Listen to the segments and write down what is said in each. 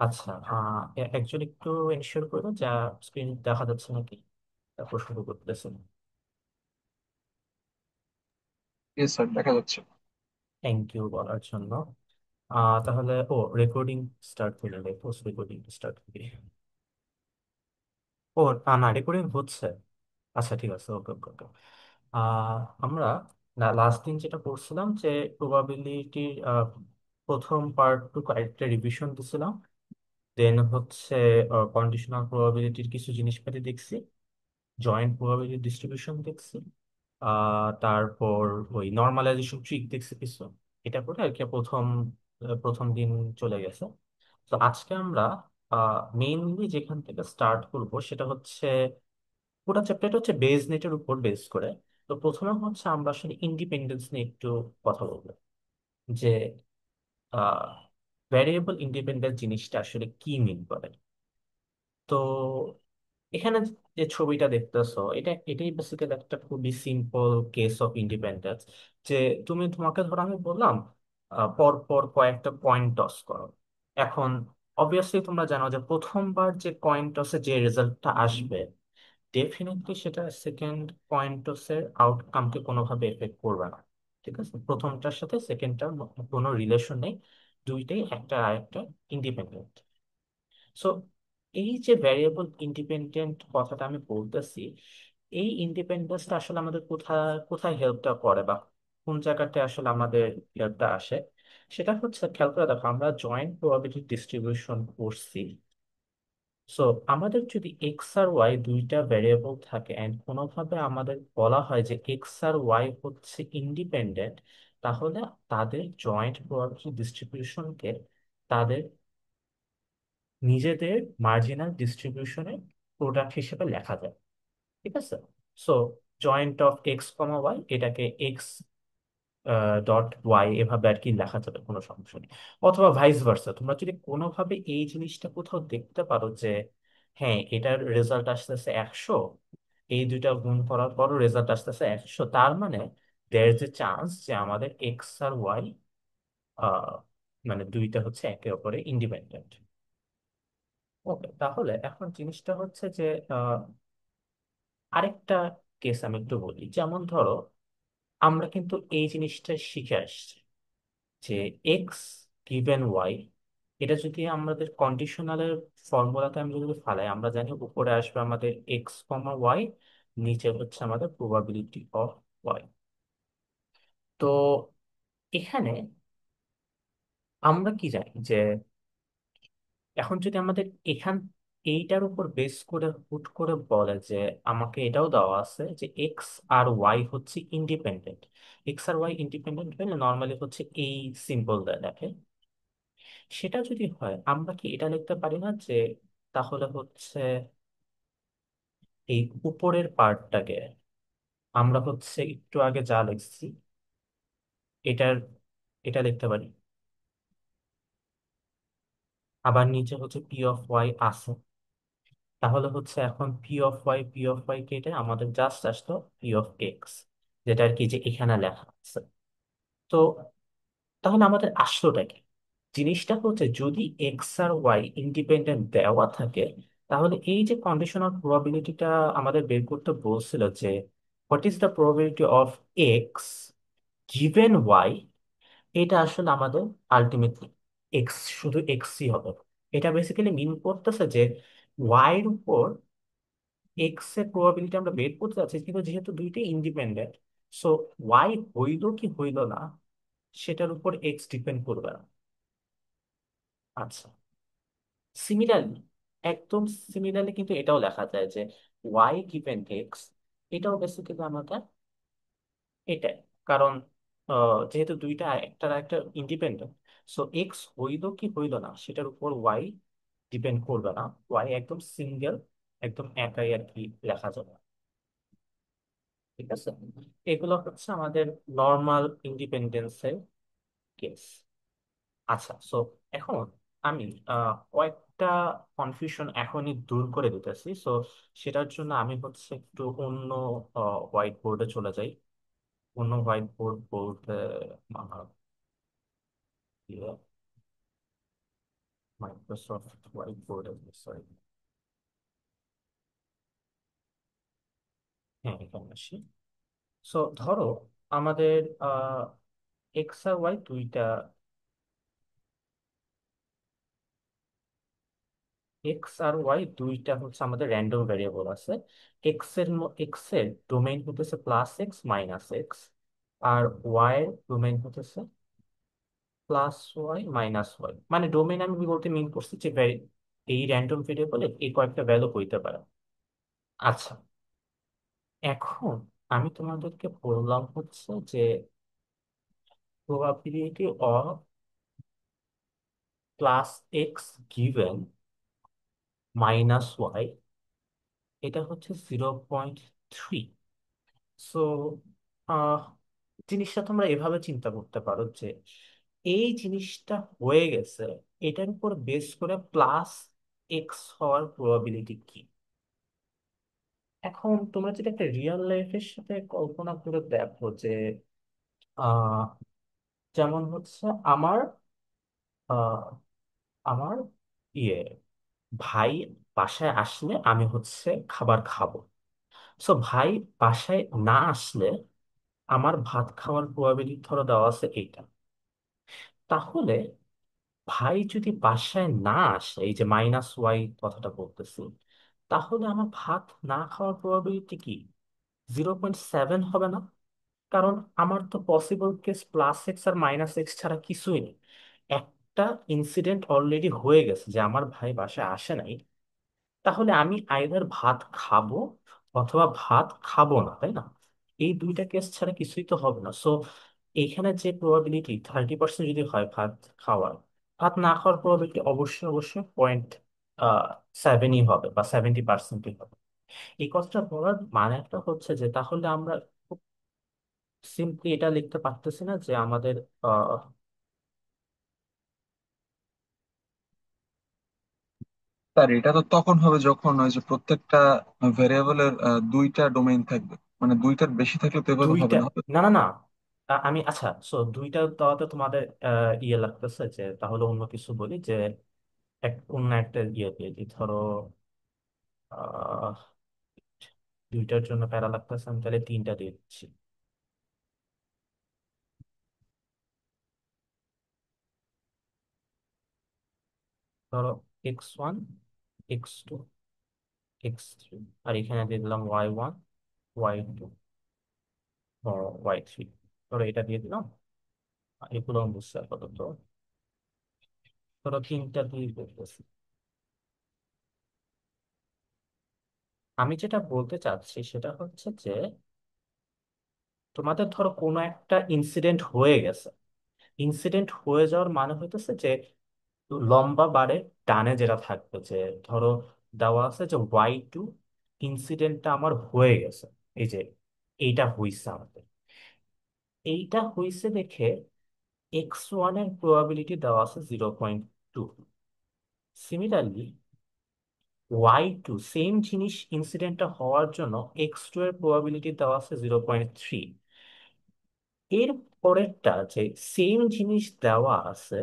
আচ্ছা, একজন একটু এনশিওর করো যা স্ক্রিন দেখা যাচ্ছে নাকি, তারপর শুরু করতেছেন। ইয়েস স্যার, দেখা যাচ্ছে। থ্যাংক ইউ বলার জন্য। তাহলে রেকর্ডিং স্টার্ট করে নেই, পোস্ট রেকর্ডিং স্টার্ট করি। ও, না, রেকর্ডিং হচ্ছে। আচ্ছা, ঠিক আছে, ওকে ওকে ওকে। আহ, আমরা লাস্ট দিন যেটা করছিলাম যে প্রবাবিলিটির প্রথম পার্টটুকু একটা রিভিশন দিছিলাম। দেন হচ্ছে কন্ডিশনাল প্রবাবিলিটির কিছু জিনিসপাতি দেখছি, জয়েন্ট প্রবাবিলিটি ডিস্ট্রিবিউশন দেখছি, তারপর ওই নর্মালাইজেশন ট্রিক দেখছি কিছু। এটা করে আর কি প্রথম দিন চলে গেছে। তো আজকে আমরা মেইনলি যেখান থেকে স্টার্ট করব সেটা হচ্ছে, পুরো চ্যাপ্টারটা হচ্ছে বেজ নেটের উপর বেস করে। তো প্রথমে হচ্ছে আমরা আসলে ইন্ডিপেন্ডেন্স নিয়ে একটু কথা বলবো, যে ভ্যারিয়েবল ইন্ডিপেন্ডেন্ট জিনিসটা আসলে কি মিন করে। তো এখানে যে ছবিটা দেখতেছো, এটাই বেসিক্যালি একটা খুবই সিম্পল কেস অফ ইন্ডিপেন্ডেন্স। যে তোমাকে ধরো আমি বললাম পর পর কয়েকটা কয়েন টস করো। এখন অবভিয়াসলি তোমরা জানো যে প্রথমবার যে কয়েন টসে যে রেজাল্টটা আসবে, ডেফিনেটলি সেটা সেকেন্ড কয়েন টসের আউটকামকে কোনোভাবে এফেক্ট করবে না। ঠিক আছে, প্রথমটার সাথে সেকেন্ডটার কোনো রিলেশন নেই, দুইটাই একটা আরেকটা ইন্ডিপেন্ডেন্ট। সো এই যে ভ্যারিয়েবল ইন্ডিপেন্ডেন্ট কথাটা আমি বলতেছি, এই ইন্ডিপেন্ডেন্সটা আসলে আমাদের কোথায় কোথায় হেল্পটা করে, বা কোন জায়গাতে আসলে আমাদের হেল্পটা আসে, সেটা হচ্ছে খেয়াল করে দেখো। আমরা জয়েন্ট প্রবাবিলিটি ডিস্ট্রিবিউশন করছি। সো আমাদের যদি এক্স আর ওয়াই দুইটা ভ্যারিয়েবল থাকে এন্ড কোনোভাবে আমাদের বলা হয় যে এক্স আর ওয়াই হচ্ছে ইন্ডিপেন্ডেন্ট, তাহলে তাদের জয়েন্ট প্রবাবিলিটি ডিস্ট্রিবিউশনকে তাদের নিজেদের মার্জিনাল ডিস্ট্রিবিউশনের প্রোডাক্ট হিসেবে লেখা যায়। ঠিক আছে। So joint of x comma y, এটাকে এক্স ডট ওয়াই এভাবে আর কি লেখা যাবে, কোনো সমস্যা নেই। অথবা ভাইস ভার্সা, তোমরা যদি কোনোভাবে এই জিনিসটা কোথাও দেখতে পারো যে হ্যাঁ, এটার রেজাল্ট আসতেছে 100, এই দুইটা গুণ করার পরও রেজাল্ট আসতেছে 100, তার মানে দের ইজ এ চান্স যে আমাদের এক্স আর ওয়াই মানে দুইটা হচ্ছে একে অপরে ইন্ডিপেন্ডেন্ট। ওকে, তাহলে এখন জিনিসটা হচ্ছে যে আহ, আরেকটা কেস আমি একটু বলি। যেমন ধরো, আমরা কিন্তু এই জিনিসটা শিখে আসছি যে এক্স গিভেন ওয়াই, এটা যদি আমাদের কন্ডিশনালের ফর্মুলাতে আমি যদি ফালাই, আমরা জানি উপরে আসবে আমাদের এক্স কমা ওয়াই, নিচে হচ্ছে আমাদের প্রবাবিলিটি অফ ওয়াই। তো এখানে আমরা কি জানি যে এখন যদি আমাদের এখান এইটার উপর বেস করে হুট করে বলে যে আমাকে এটাও দেওয়া আছে যে এক্স আর ওয়াই হচ্ছে ইন্ডিপেন্ডেন্ট, এক্স আর ওয়াই ইন্ডিপেন্ডেন্ট হলে নর্মালি হচ্ছে এই সিম্বল দেয় দেখে। সেটা যদি হয়, আমরা কি এটা লিখতে পারি না যে তাহলে হচ্ছে এই উপরের পার্টটাকে আমরা হচ্ছে একটু আগে যা লিখছি এটার এটা লিখতে পারি, আবার নিচে হচ্ছে পি অফ ওয়াই আছে। তাহলে হচ্ছে এখন পি অফ ওয়াই কেটে আমাদের জাস্ট আসতো পি অফ এক্স, যেটা আর কি যে এখানে লেখা আছে। তো তাহলে আমাদের আসলোটা কি? জিনিসটা হচ্ছে যদি এক্স আর ওয়াই ইন্ডিপেন্ডেন্ট দেওয়া থাকে, তাহলে এই যে কন্ডিশনাল প্রবাবিলিটিটা আমাদের বের করতে বলছিল যে what is the probability of X given Y, এটা আসলে আমাদের আলটিমেটলি এক্স, শুধু এক্সই হবে। এটা বেসিক্যালি মিন করতেছে যে ওয়াই এর উপর এক্স এর প্রবাবিলিটি আমরা বের করতে যাচ্ছি, কিন্তু যেহেতু দুইটাই ইন্ডিপেন্ডেন্ট, সো ওয়াই হইল কি হইল না সেটার উপর এক্স ডিপেন্ড করবে না। আচ্ছা, সিমিলারলি, একদম সিমিলারলি কিন্তু এটাও লেখা যায় যে ওয়াই গিভেন এক্স, এটাও বেসিক্যালি আমাদের এটাই। কারণ যেহেতু দুইটা একটার একটা ইন্ডিপেন্ডেন্ট, সো এক্স হইল কি হইল না সেটার উপর ওয়াই ডিপেন্ড করবে না, ওয়াই একদম সিঙ্গেল, একদম একাই আর কি লেখা যাবে। ঠিক আছে, এগুলো হচ্ছে আমাদের নর্মাল ইন্ডিপেন্ডেন্সের কেস। আচ্ছা, সো এখন আমি কয়েকটা কনফিউশন এখনই দূর করে দিতেছি। সো সেটার জন্য আমি হচ্ছে একটু অন্য হোয়াইট বোর্ডে চলে যাই। অন্য হোয়াইট বোর্ড বলতে আহ, কি মাইক্রোসফট হোয়াইট বোর্ডে, সরি, হ্যাঁ এখানে আসি। সো ধরো আমাদের এক্স আর ওয়াই দুইটা, এক্স আর ওয়াই দুইটা হচ্ছে আমাদের র্যান্ডম ভেরিয়েবল আছে। এক্স এর ডোমেইন হতেছে প্লাস এক্স মাইনাস এক্স, আর ওয়াই এর ডোমেইন হতেছে প্লাস ওয়াই মাইনাস ওয়াই। মানে ডোমেইন আমি বলতে মিন করছি যে এই র্যান্ডম ভেরিয়েবলে এই কয়েকটা ভ্যালু হইতে পারে। আচ্ছা, এখন আমি তোমাদেরকে বললাম হচ্ছে যে probability of plus X given minus Y, এটা হচ্ছে 0.3। সো জিনিসটা তোমরা এভাবে চিন্তা করতে পারো যে এই জিনিসটা হয়ে গেছে, এটার উপর বেস করে প্লাস এক্স হওয়ার প্রবাবিলিটি কি। এখন তোমরা যদি একটা রিয়েল লাইফের সাথে কল্পনা করে দেখো যে আহ যেমন হচ্ছে আমার আহ আমার ইয়ে ভাই বাসায় আসলে আমি হচ্ছে খাবার খাবো। সো ভাই বাসায় না আসলে আমার ভাত খাওয়ার প্রবাবিলিটি ধরো দেওয়া আছে এইটা। তাহলে ভাই যদি বাসায় না আসে, এই যে মাইনাস ওয়াই কথাটা বলতেছি, তাহলে আমার ভাত না খাওয়ার প্রবাবিলিটি কি 0.7 হবে না? কারণ আমার তো পসিবল কেস প্লাস এক্স আর মাইনাস এক্স ছাড়া কিছুই নেই। একটা ইনসিডেন্ট অলরেডি হয়ে গেছে যে আমার ভাই বাসায় আসে নাই, তাহলে আমি আইদার ভাত খাবো অথবা ভাত খাবো না, তাই না? এই দুইটা কেস ছাড়া কিছুই তো হবে না। সো এইখানে যে প্রবাবিলিটি 30% যদি হয় ভাত খাওয়ার, ভাত না খাওয়ার প্রবাবিলিটি অবশ্যই অবশ্যই 0.7ই হবে বা 70%ই হবে। এই কথাটা বলার মানেটা হচ্ছে যে তাহলে আমরা খুব সিম্পলি এটা লিখতে পারতেছি না যে আমাদের আহ স্যার এটা তো তখন হবে যখন ওই যে প্রত্যেকটা ভেরিয়েবলের দুইটা ডোমেইন থাকবে, মানে দুইটার বেশি থাকলে তো এভাবে হবে দুইটা, না, হবে? না না না, আমি আচ্ছা, সো দুইটা দেওয়াতে তোমাদের ইয়ে লাগতেছে যে তাহলে অন্য কিছু বলি যে অন্য একটা ইয়ে দিয়ে দিই, ধরো আহ দুইটার জন্য প্যারা লাগতেছে, আমি তাহলে তিনটা দিয়ে দিচ্ছি। ধরো x1, x2, x3, আর এখানে দিয়ে দিলাম y1, y2, y3। ধরো এটা দিয়ে দিলাম, এগুলো বুঝতে আপাতত ধরো তিনটা দিয়ে করতেছি। আমি যেটা বলতে চাচ্ছি সেটা হচ্ছে যে তোমাদের ধরো কোনো একটা ইনসিডেন্ট হয়ে গেছে, ইনসিডেন্ট হয়ে যাওয়ার মানে হইতেছে যে লম্বা বারে ডানে যেটা থাকবে যে ধরো দেওয়া আছে যে y2 ইনসিডেন্টটা আমার হয়ে গেছে, এই যে এইটা হইছে আমাদের, এইটা হইছে দেখে x1 এর প্রবাবিলিটি দেওয়া আছে 0.2। সিমিলারলি y2 সেম জিনিস ইনসিডেন্টটা হওয়ার জন্য x2 এর প্রবাবিলিটি দেওয়া আছে 0.3। এর পরেরটা যে সেম জিনিস দেওয়া আছে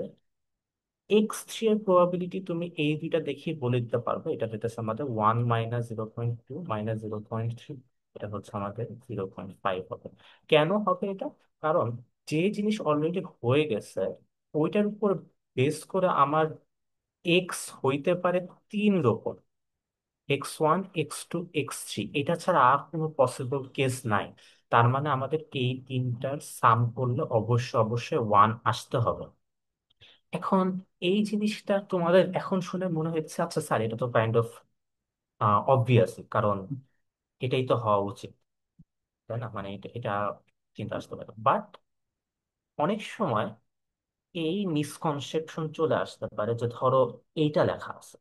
x3 এর প্রবাবিলিটি, তুমি এই দুইটা দেখে বলে দিতে পারবে এটা হচ্ছে আমাদের 1 - 0.2 -0.3, এটা হচ্ছে আমাদের 0.5 হবে। কেন হবে এটা? কারণ যে জিনিস অলরেডি হয়ে গেছে ওইটার উপর বেস করে আমার এক্স হইতে পারে তিন রকম, x1, x2, x3, এটা ছাড়া আর কোনো পসিবল কেস নাই। তার মানে আমাদের এই তিনটার সাম করলে অবশ্যই অবশ্যই ওয়ান আসতে হবে। এখন এই জিনিসটা তোমাদের এখন শুনে মনে হচ্ছে আচ্ছা স্যার এটা তো কাইন্ড অফ অবভিয়াস, কারণ এটাই তো হওয়া উচিত, তাই না? মানে এটা এটা চিন্তা আসতে পারে, বাট অনেক সময় এই মিসকনসেপশন চলে আসতে পারে যে ধরো এইটা লেখা আছে।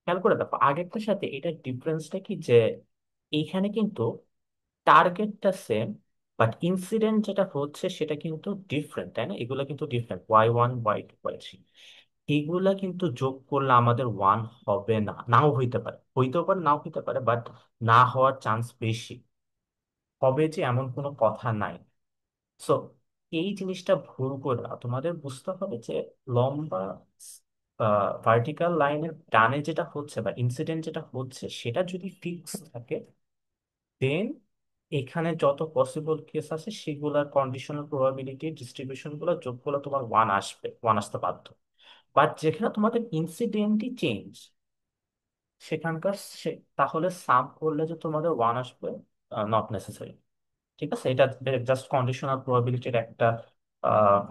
খেয়াল করে দেখো আগেরটার সাথে এটার ডিফারেন্সটা কি যে এইখানে কিন্তু টার্গেটটা সেম, বাট ইনসিডেন্ট যেটা হচ্ছে সেটা কিন্তু ডিফারেন্ট, তাই না? এগুলো কিন্তু ডিফারেন্ট, y1, y2, y3। এগুলা কিন্তু যোগ করলে আমাদের ওয়ান হবে না, নাও হইতে পারে, হইতেও পারে নাও হইতে পারে, বাট না হওয়ার চান্স বেশি। হবে যে এমন কোনো কথা নাই। সো এই জিনিসটা ভুল করে না, তোমাদের বুঝতে হবে যে লম্বা ভার্টিক্যাল লাইনের ডানে যেটা হচ্ছে বা ইনসিডেন্ট যেটা হচ্ছে সেটা যদি ফিক্স থাকে, দেন এখানে যত পসিবল কেস আছে সেগুলোর কন্ডিশনাল প্রবাবিলিটি ডিস্ট্রিবিউশন গুলো যোগ করলে তোমার ওয়ান আসবে, ওয়ান আসতে বাধ্য। বাট যেখানে তোমাদের ইনসিডেন্টই চেঞ্জ, সেখানকার তাহলে সাম করলে যে তোমাদের ওয়ান আসবে, নট নেসেসারি। ঠিক আছে, এটা জাস্ট কন্ডিশনাল প্রবাবিলিটির একটা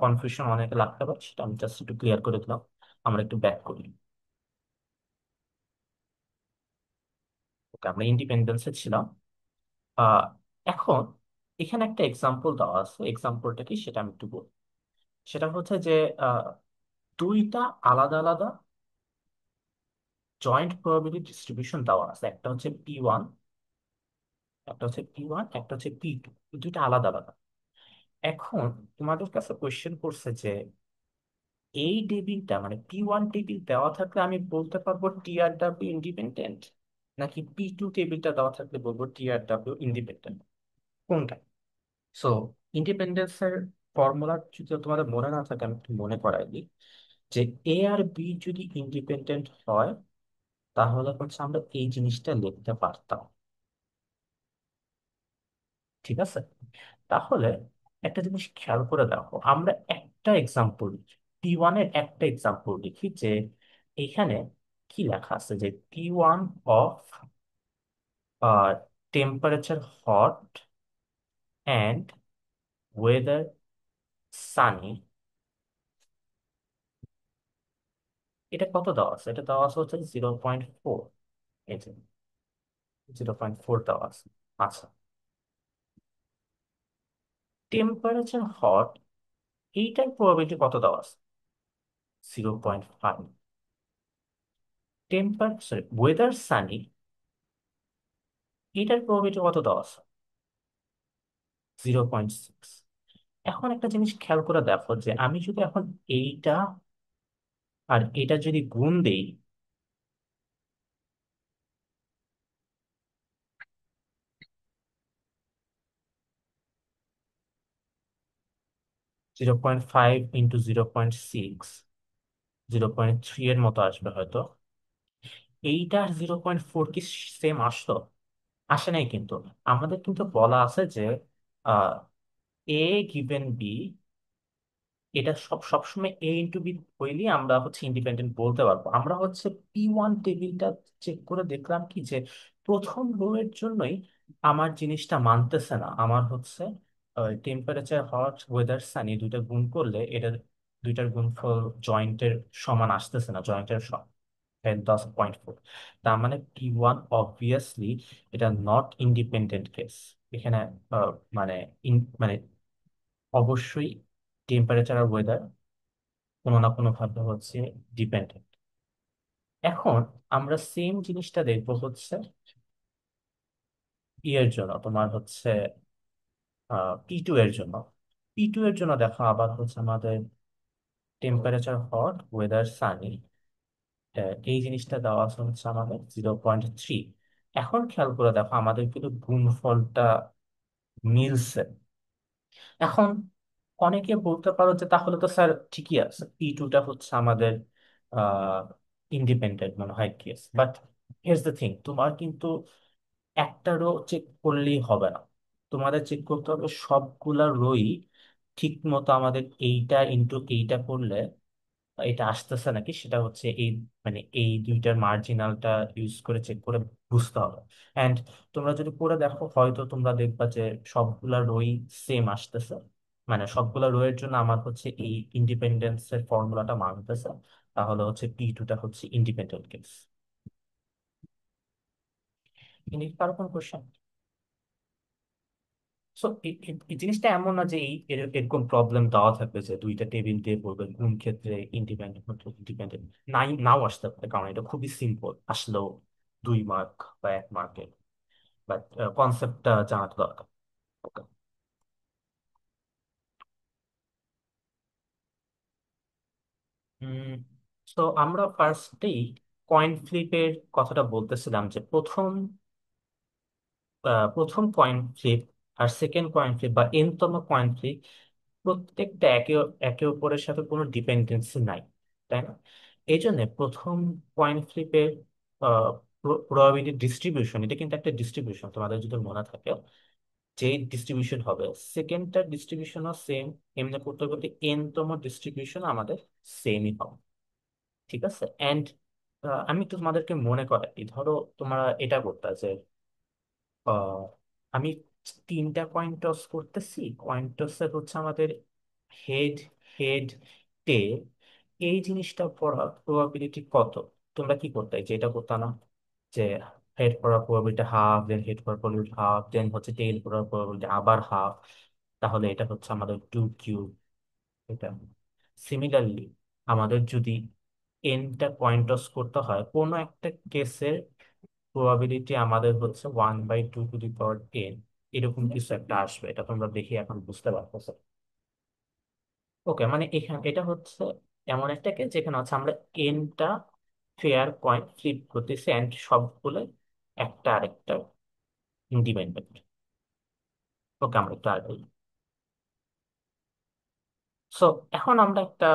কনফিউশন অনেকে লাগতে পারে, সেটা আমি জাস্ট একটু ক্লিয়ার করে দিলাম। আমরা একটু ব্যাক করি। ওকে, আমরা ইন্ডিপেন্ডেন্সে ছিলাম। আহ, এখন এখানে একটা এক্সাম্পল দেওয়া আছে, এক্সাম্পলটা কি সেটা আমি একটু বলি। সেটা হচ্ছে যে আহ, দুইটা আলাদা আলাদা জয়েন্ট প্রবাবিলিটি ডিস্ট্রিবিউশন দেওয়া আছে, একটা হচ্ছে P1, একটা হচ্ছে P2, দুইটা আলাদা আলাদা। এখন তোমাদের কাছে কোয়েশ্চেন করছে যে এই টেবিলটা মানে P1 টেবিল দেওয়া থাকলে আমি বলতে পারবো TRW ইন্ডিপেন্ডেন্ট, নাকি P2 টেবিলটা দেওয়া থাকলে বলবো TRW ইন্ডিপেন্ডেন্ট, কোনটা? সো ইন্ডিপেন্ডেন্সের ফর্মুলা যদি তোমাদের মনে না থাকে আমি একটু মনে করাই দিই, যে এ আর বি যদি ইন্ডিপেন্ডেন্ট হয় তাহলে হচ্ছে আমরা এই জিনিসটা লিখতে পারতাম। ঠিক আছে, তাহলে একটা জিনিস খেয়াল করে দেখো, আমরা একটা এক্সাম্পল, P1 এর একটা এক্সাম্পল লিখি যে এখানে কি লেখা আছে যে P1 of temperature hot and weather Sunny, এটা কত দেওয়া আছে? এটা দেওয়া আছে হচ্ছে 0.4। এই যে 0.4 দেওয়া আছে। আচ্ছা, টেম্পারেচার হট এইটার প্রবাবিলিটি কত দেওয়া আছে? 0.5। সরি, ওয়েদার সানি এটার প্রবাবিলিটি কত দেওয়া আছে? 0.6। এখন একটা জিনিস খেয়াল করে দেখো যে আমি যদি এখন এইটা আর এটা যদি গুণ দেই, 0.5 ইন্টু 0.6, 0.3 এর মতো আসবে হয়তো। এইটা আর 0.4 কি সেম আসলো? আসে নাই কিন্তু। আমাদের কিন্তু বলা আছে যে এ গিভেন বি, এটা সবসময় এ ইন্টু বি হইলে আমরা হচ্ছে ইন্ডিপেন্ডেন্ট বলতে পারবো। আমরা হচ্ছে P1 টেবিলটা চেক করে দেখলাম কি যে প্রথম রো এর জন্যই আমার জিনিসটা মানতেছে না, আমার হচ্ছে টেম্পারেচার হট ওয়েদার সানি দুইটা গুণ করলে এটা দুইটার গুণফল জয়েন্টের সমান আসতেছে না, জয়েন্টের 10.4। তার মানে P1 অবভিয়াসলি এটা নট ইন্ডিপেন্ডেন্ট কেস। এখানে আহ, মানে মানে অবশ্যই টেম্পারেচার আর ওয়েদার কোনো না কোনো ভাবে হচ্ছে ডিপেন্ডেন্ট। এখন আমরা সেম জিনিসটা দেখবো হচ্ছে ইয়ের জন্য, তোমার হচ্ছে P2 এর জন্য। P2 এর জন্য দেখো আবার হচ্ছে আমাদের টেম্পারেচার হট ওয়েদার সানি, এই জিনিসটা দেওয়া আছে হচ্ছে আমাদের 0.3। এখন খেয়াল করে দেখো আমাদের কিন্তু গুণফলটা মিলছে। এখন অনেকে বলতে পারো যে তাহলে তো স্যার ঠিকই আছে, P2টা হচ্ছে আমাদের ইন্ডিপেন্ডেন্ট মনে হয় case, but here's the thing, তোমার কিন্তু একটা রো চেক করলেই হবে না, তোমাদের চেক করতে হবে সবগুলা রোই ঠিক মতো আমাদের এইটা ইন্টু এইটা করলে এটা আসতেছে নাকি, সেটা হচ্ছে এই মানে এই দুইটার মার্জিনালটা ইউজ করে চেক করে বুঝতে হবে। অ্যান্ড তোমরা যদি করে দেখো হয়তো তোমরা দেখবা যে সবগুলা রোই সেম আসতেছে, মানে সবগুলা রো এর জন্য আমার হচ্ছে এই ইন্ডিপেন্ডেন্সের ফর্মুলাটা মানতেছে, তাহলে হচ্ছে P2টা হচ্ছে ইন্ডিপেন্ডেন্ট কেস। কারো কোনো কোশ্চেন? সো এই জিনিসটা এমন না যে এরকম প্রবলেম দেওয়া থাকবে যে দুইটা টেবিল দিয়ে বলবে কোন ক্ষেত্রে ইন্ডিপেন্ডেন্ট ইন্ডিপেন্ডেন্ট নাই, নাও আসতে পারে, কারণ এটা খুবই সিম্পল, আসলেও 2 মার্ক বা 1 মার্কের, বাট কনসেপ্টটা জানাতে দরকার। Okay. তো আমরা ফার্স্টেই কয়েন ফ্লিপের কথাটা বলতেছিলাম, যে প্রথম কয়েন ফ্লিপ আর সেকেন্ড কয়েন ফ্লিপ বা এনতম কয়েন ফ্লিপ প্রত্যেকটা একে একে অপরের সাথে কোনো ডিপেন্ডেন্সি নাই, তাই না? এই জন্য প্রথম কয়েন ফ্লিপের প্রবাবিলিটি ডিস্ট্রিবিউশন, এটা কিন্তু একটা ডিস্ট্রিবিউশন, তোমাদের যদি মনে থাকে, যে ডিস্ট্রিবিউশন হবে সেকেন্ডটার ডিস্ট্রিবিউশনও সেম। এমনি করতে করতে এন তম ডিস্ট্রিবিউশন আমাদের সেমই হবে। ঠিক আছে। এন্ড আমি তো তোমাদেরকে মনে করাই, ধরো তোমরা এটা করতে যে আহ, আমি তিনটা কয়েন টস করতেছি, কয়েন টসের হচ্ছে আমাদের হেড, হেড, টেল, এই জিনিসটা পড়ার প্রবাবিলিটি কত? তোমরা কি করতে, যে এটা করতে না, যে হেড পড়ার প্রবাবিলিটি হাফ, দেন হেড পড়ার প্রবাবিলিটি হাফ, দেন হচ্ছে টেল পড়ার প্রবাবিলিটি আবার হাফ, তাহলে এটা হচ্ছে আমাদের 2 কিউব। এটা সিমিলারলি আমাদের যদি এনটা কয়েন টস করতে হয়, কোনো একটা কেসের প্রবাবিলিটি আমাদের হচ্ছে 1/2 টু দি পাওয়ার 10, এরকম কিছু একটা আসবে। এটা তোমরা দেখে এখন বুঝতে পারতেছো। ওকে, মানে এখানে এটা হচ্ছে এমন একটা কেস যেখানে হচ্ছে আমরা এনটা ফেয়ার কয়েন ফ্লিপ করতেছি, এন্ড সবগুলো একটা আরেকটা ইন্ডিপেন্ডেন্ট। ওকে, আমরা একটু আগে, সো এখন আমরা একটা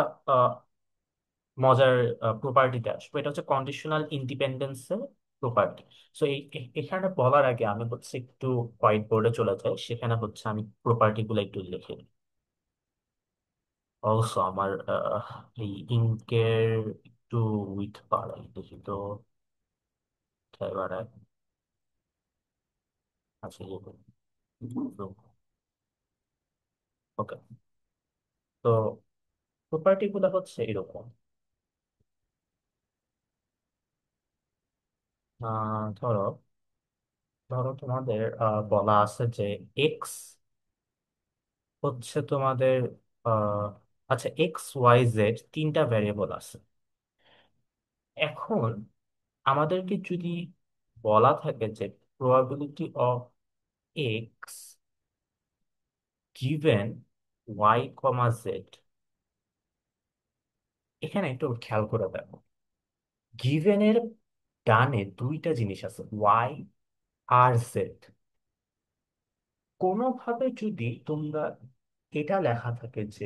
মজার প্রপার্টিতে আসবো, এটা হচ্ছে কন্ডিশনাল ইন্ডিপেন্ডেন্সের প্রপার্টি। সো এখানে বলার আগে আমি হচ্ছে একটু হোয়াইট বোর্ডে চলে যাই, সেখানে হচ্ছে আমি প্রপার্টি গুলো একটু লিখে নিই। অলসো আমার এই ইঙ্কের একটু উইথ বাড়াই দেখি তো, কোথায় বাড়ায়? আচ্ছা, ওকে। তো প্রপার্টি গুলো হচ্ছে এরকম। ধরো, তোমাদের বলা আছে যে এক্স হচ্ছে তোমাদের আহ আচ্ছা, এক্স ওয়াই জেড তিনটা ভ্যারিয়েবল আছে। এখন আমাদেরকে যদি বলা থাকে যে probability of X given Y comma Z, এখানে একটু খেয়াল করে দেখো, গিভেন এর ডানে দুইটা জিনিস আছে, ওয়াই আর জেড। কোনোভাবে যদি তোমরা এটা লেখা থাকে যে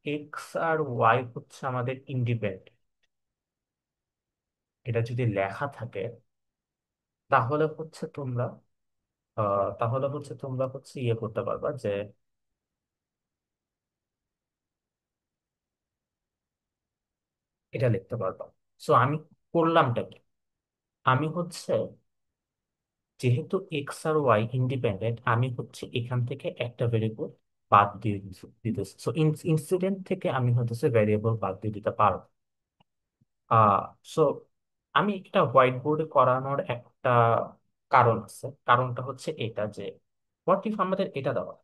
এক্স আর ওয়াই হচ্ছে আমাদের ইন্ডিপেন্ডেন্ট, এটা যদি লেখা থাকে, তাহলে হচ্ছে তোমরা ইয়ে করতে পারবা যে এটা লিখতে পারবা। সো আমি করলামটা কি, আমি হচ্ছে যেহেতু এক্স আর ওয়াই ইন্ডিপেন্ডেন্ট, আমি হচ্ছে এখান থেকে একটা ভেরিয়েবল বাদ দিয়ে দিতেছি। সো ইনসিডেন্ট থেকে আমি হচ্ছে ভেরিয়েবল বাদ দিয়ে দিতে পারবো। আহ সো আমি এটা হোয়াইট বোর্ডে করানোর একটা কারণ আছে। কারণটা হচ্ছে এটা যে হোয়াট ইফ আমাদের এটা দেওয়া,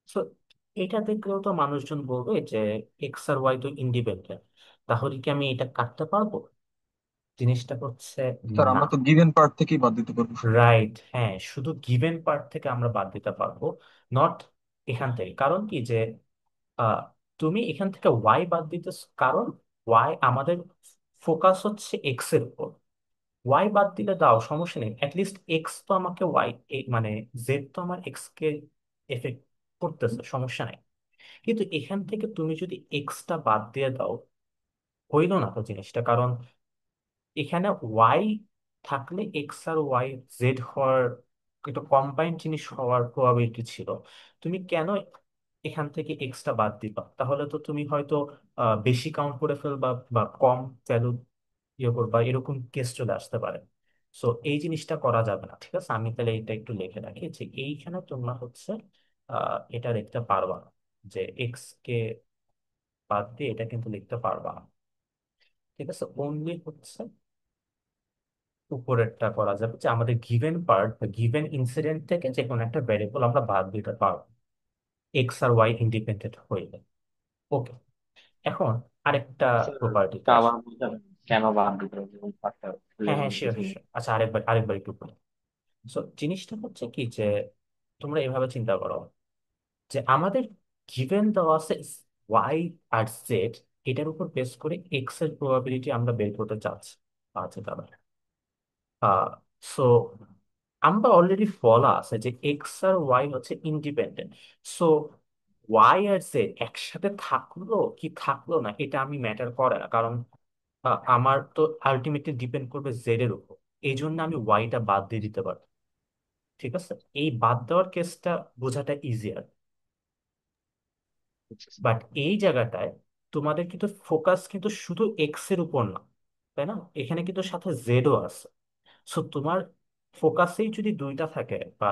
সো এটা দেখলেও তো মানুষজন বলবে যে এক্স আর ওয়াই তো ইন্ডিপেন্ডেন্ট, তাহলে কি আমি এটা কাটতে পারবো? জিনিসটা হচ্ছে স্যার না। আমরা তো গিভেন পার্ট থেকেই বাদ দিতে পারবো শুধু। রাইট, হ্যাঁ, শুধু গিভেন পার্ট থেকে আমরা বাদ দিতে পারবো, নট এখান থেকে। কারণ কি যে আহ, তুমি এখান থেকে ওয়াই বাদ দিতে, কারণ ওয়াই আমাদের ফোকাস হচ্ছে এক্স এর উপর। ওয়াই বাদ দিলে দাও, সমস্যা নেই, অ্যাটলিস্ট এক্স তো আমাকে ওয়াই, মানে জেড তো আমার এক্স কে এফেক্ট করতেছে, সমস্যা নাই। কিন্তু এখান থেকে তুমি যদি এক্সটা বাদ দিয়ে দাও, হইল না তো জিনিসটা। কারণ এখানে ওয়াই থাকলে এক্স আর ওয়াই জেড হওয়ার, একটা কম্বাইন্ড জিনিস হওয়ার প্রবাবিলিটি ছিল। তুমি কেন এখান থেকে এক্সটা বাদ দিবা? তাহলে তো তুমি হয়তো বেশি কাউন্ট করে ফেলবা, বা কম ভ্যালু ইয়ে করবা, এরকম কেস চলে আসতে পারে। সো এই জিনিসটা করা যাবে না। ঠিক আছে, আমি তাহলে এটা একটু লিখে রাখি যে এইখানে তোমরা হচ্ছে এটা লিখতে পারবা না, যে এক্স কে বাদ দিয়ে এটা কিন্তু লিখতে পারবা না। ঠিক আছে, অনলি হচ্ছে উপরেরটা করা যাবে, যে আমাদের গিভেন পার্ট বা গিভেন ইনসিডেন্ট থেকে যে কোনো একটা ভ্যারিয়েবল আমরা বাদ দিতে পারবো, এক্স আর ওয়াই ইন্ডিপেন্ডেন্ট হইলে। ওকে, এখন আরেকটা স্যার প্রপার্টিতে এটা আসি। আবার বুঝাবেন কেন বাদ দিতে হবে ওই পার্টটা হ্যাঁ ক্লিয়ার হ্যাঁ, ভাবে শিওর বুঝিয়ে শিওর। আচ্ছা, আরেকবার আরেকবার একটু বলি। সো জিনিসটা হচ্ছে কি যে তোমরা এভাবে চিন্তা করো যে আমাদের গিভেন দেওয়া আছে ওয়াই আর জেড, এটার উপর বেস করে এক্স এর প্রবাবিলিটি আমরা বের করতে চাচ্ছি। আচ্ছা দাদা, সো আমরা অলরেডি বলা আছে যে এক্স আর ওয়াই হচ্ছে ইন্ডিপেন্ডেন্ট। সো ওয়াই আর জেড একসাথে থাকলো কি থাকলো না এটা আমি ম্যাটার করে না, কারণ আমার তো আলটিমেটলি ডিপেন্ড করবে জেড এর উপর। এই জন্য আমি ওয়াইটা বাদ দিয়ে দিতে পারি। ঠিক আছে, এই বাদ দেওয়ার কেসটা বোঝাটা ইজিয়ার। বাট এই জায়গাটায় তোমাদের কিন্তু ফোকাস কিন্তু শুধু এক্স এর উপর না, তাই না? এখানে কিন্তু সাথে জেডও আছে। সো তোমার ফোকাসেই যদি দুইটা থাকে বা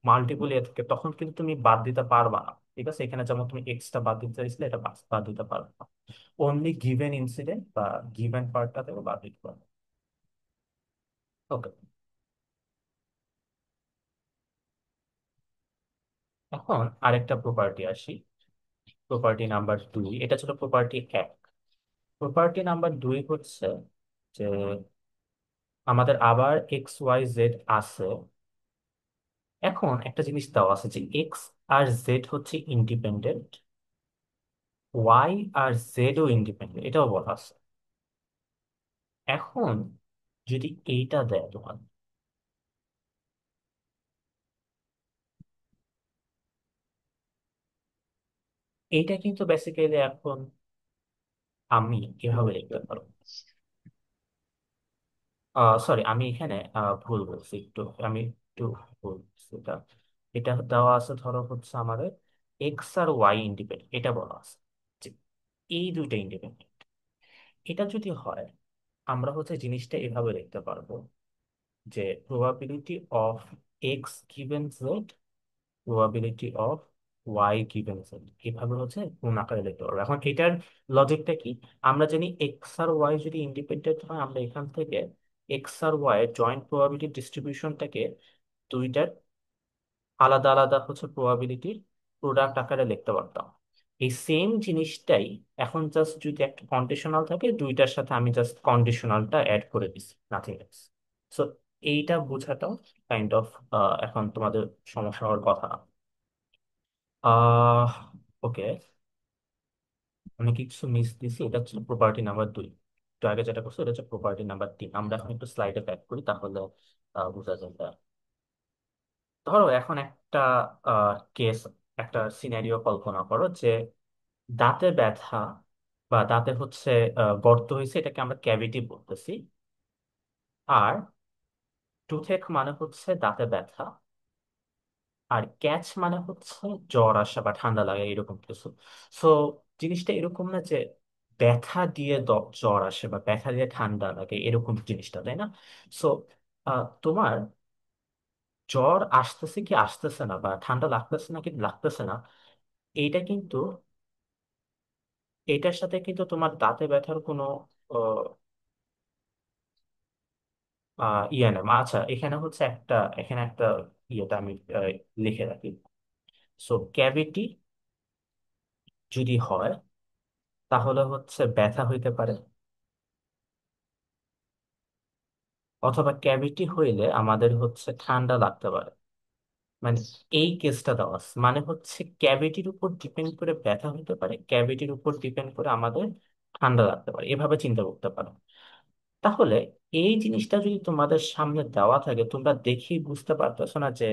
মাল্টিপল ইয়ে থাকে, তখন কিন্তু তুমি বাদ দিতে পারবা না। ঠিক আছে, এখানে যেমন তুমি এক্সটা বাদ দিতে চাইছিলে, এটা বাদ বাদ দিতে পারবে না। অনলি গিভেন ইনসিডেন্ট বা গিভেন পার্টটা থেকে বাদ দিতে পারবে। ওকে, এখন আরেকটা প্রপার্টি আসি। প্রপার্টি নাম্বার 2, এটা ছিল প্রপার্টি 1। প্রপার্টি নাম্বার 2 হচ্ছে যে আমাদের আবার এক্স ওয়াই জেড আছে। এখন একটা জিনিস দেওয়া আছে যে এক্স আর জেড হচ্ছে ইন্ডিপেন্ডেন্ট, ওয়াই আর জেডও ইন্ডিপেন্ডেন্ট, এটাও বলা আছে। এখন যদি এইটা দেয় তোমার, এইটা কিন্তু বেসিক্যালি এখন আমি কিভাবে লিখতে পারো, সরি আমি এখানে ভুল বলছি একটু, আমি একটু ভুল বলছি। এটা এটা দেওয়া আছে, ধরো হচ্ছে আমাদের এক্স আর ওয়াই ইন্ডিপেন্ডেন্ট, এটা বলা আছে যে এই দুইটা ইন্ডিপেন্ডেন্ট। এটা যদি হয়, আমরা হচ্ছে জিনিসটা এভাবে লিখতে পারবো যে probability of X given Z, probability of Y given Z, এভাবে হচ্ছে কোন আকারে লিখতে পারবো। এখন এটার লজিকটা কি? আমরা জানি এক্স আর ওয়াই যদি ইন্ডিপেন্ডেন্ট হয়, আমরা এখান থেকে এক্স আর ওয়াই এর জয়েন্ট প্রবাবিলিটি ডিস্ট্রিবিউশনটাকে দুইটার আলাদা আলাদা হচ্ছে প্রবাবিলিটির প্রোডাক্ট আকারে লিখতে পারতাম। এই সেম জিনিসটাই এখন জাস্ট যদি একটা কন্ডিশনাল থাকে, দুইটার সাথে আমি জাস্ট কন্ডিশনালটা অ্যাড করে দিচ্ছি, নাথিং এলস। সো এইটা বোঝাটাও কাইন্ড অফ এখন তোমাদের সমস্যা হওয়ার কথা না। আহ ওকে, আমি কিছু মিস দিছি। এটা হচ্ছে প্রপার্টি নাম্বার 2। তো আগে যেটা করছো এটা হচ্ছে প্রপার্টি নাম্বার 3। আমরা এখন একটু স্লাইডে ব্যাক করি, তাহলে বোঝা যাবে। ধরো এখন একটা কেস, একটা সিনারিও কল্পনা করো যে দাঁতে ব্যথা বা দাঁতে হচ্ছে গর্ত হয়েছে, এটাকে আমরা ক্যাভিটি বলতেছি। আর টুথেক মানে হচ্ছে দাঁতে ব্যথা, আর ক্যাচ মানে হচ্ছে জ্বর আসা বা ঠান্ডা লাগা এরকম কিছু। সো জিনিসটা এরকম না যে ব্যথা দিয়ে জ্বর আসে বা ব্যথা দিয়ে ঠান্ডা লাগে এরকম জিনিসটা, তাই না? সো তোমার জ্বর আসতেছে কি আসতেছে না, বা ঠান্ডা লাগতেছে না কি লাগতেছে না, এইটা কিন্তু এটার সাথে কিন্তু তোমার দাঁতে ব্যথার কোনো আহ, ইয়ে নেই। আচ্ছা, এখানে হচ্ছে একটা, এখানে একটা ইয়েটা আমি লিখে রাখি। সো ক্যাভিটি যদি হয়, তাহলে হচ্ছে ব্যথা হইতে পারে, অথবা ক্যাভিটি হইলে আমাদের হচ্ছে ঠান্ডা লাগতে পারে। মানে এই কেসটা দেওয়া আছে। মানে হচ্ছে ক্যাভিটির উপর ডিপেন্ড করে ব্যথা হতে পারে, ক্যাভিটির উপর ডিপেন্ড করে আমাদের ঠান্ডা লাগতে পারে, এভাবে চিন্তা করতে পারো। তাহলে এই জিনিসটা যদি তোমাদের সামনে দেওয়া থাকে, তোমরা দেখেই বুঝতে পারতেছো না যে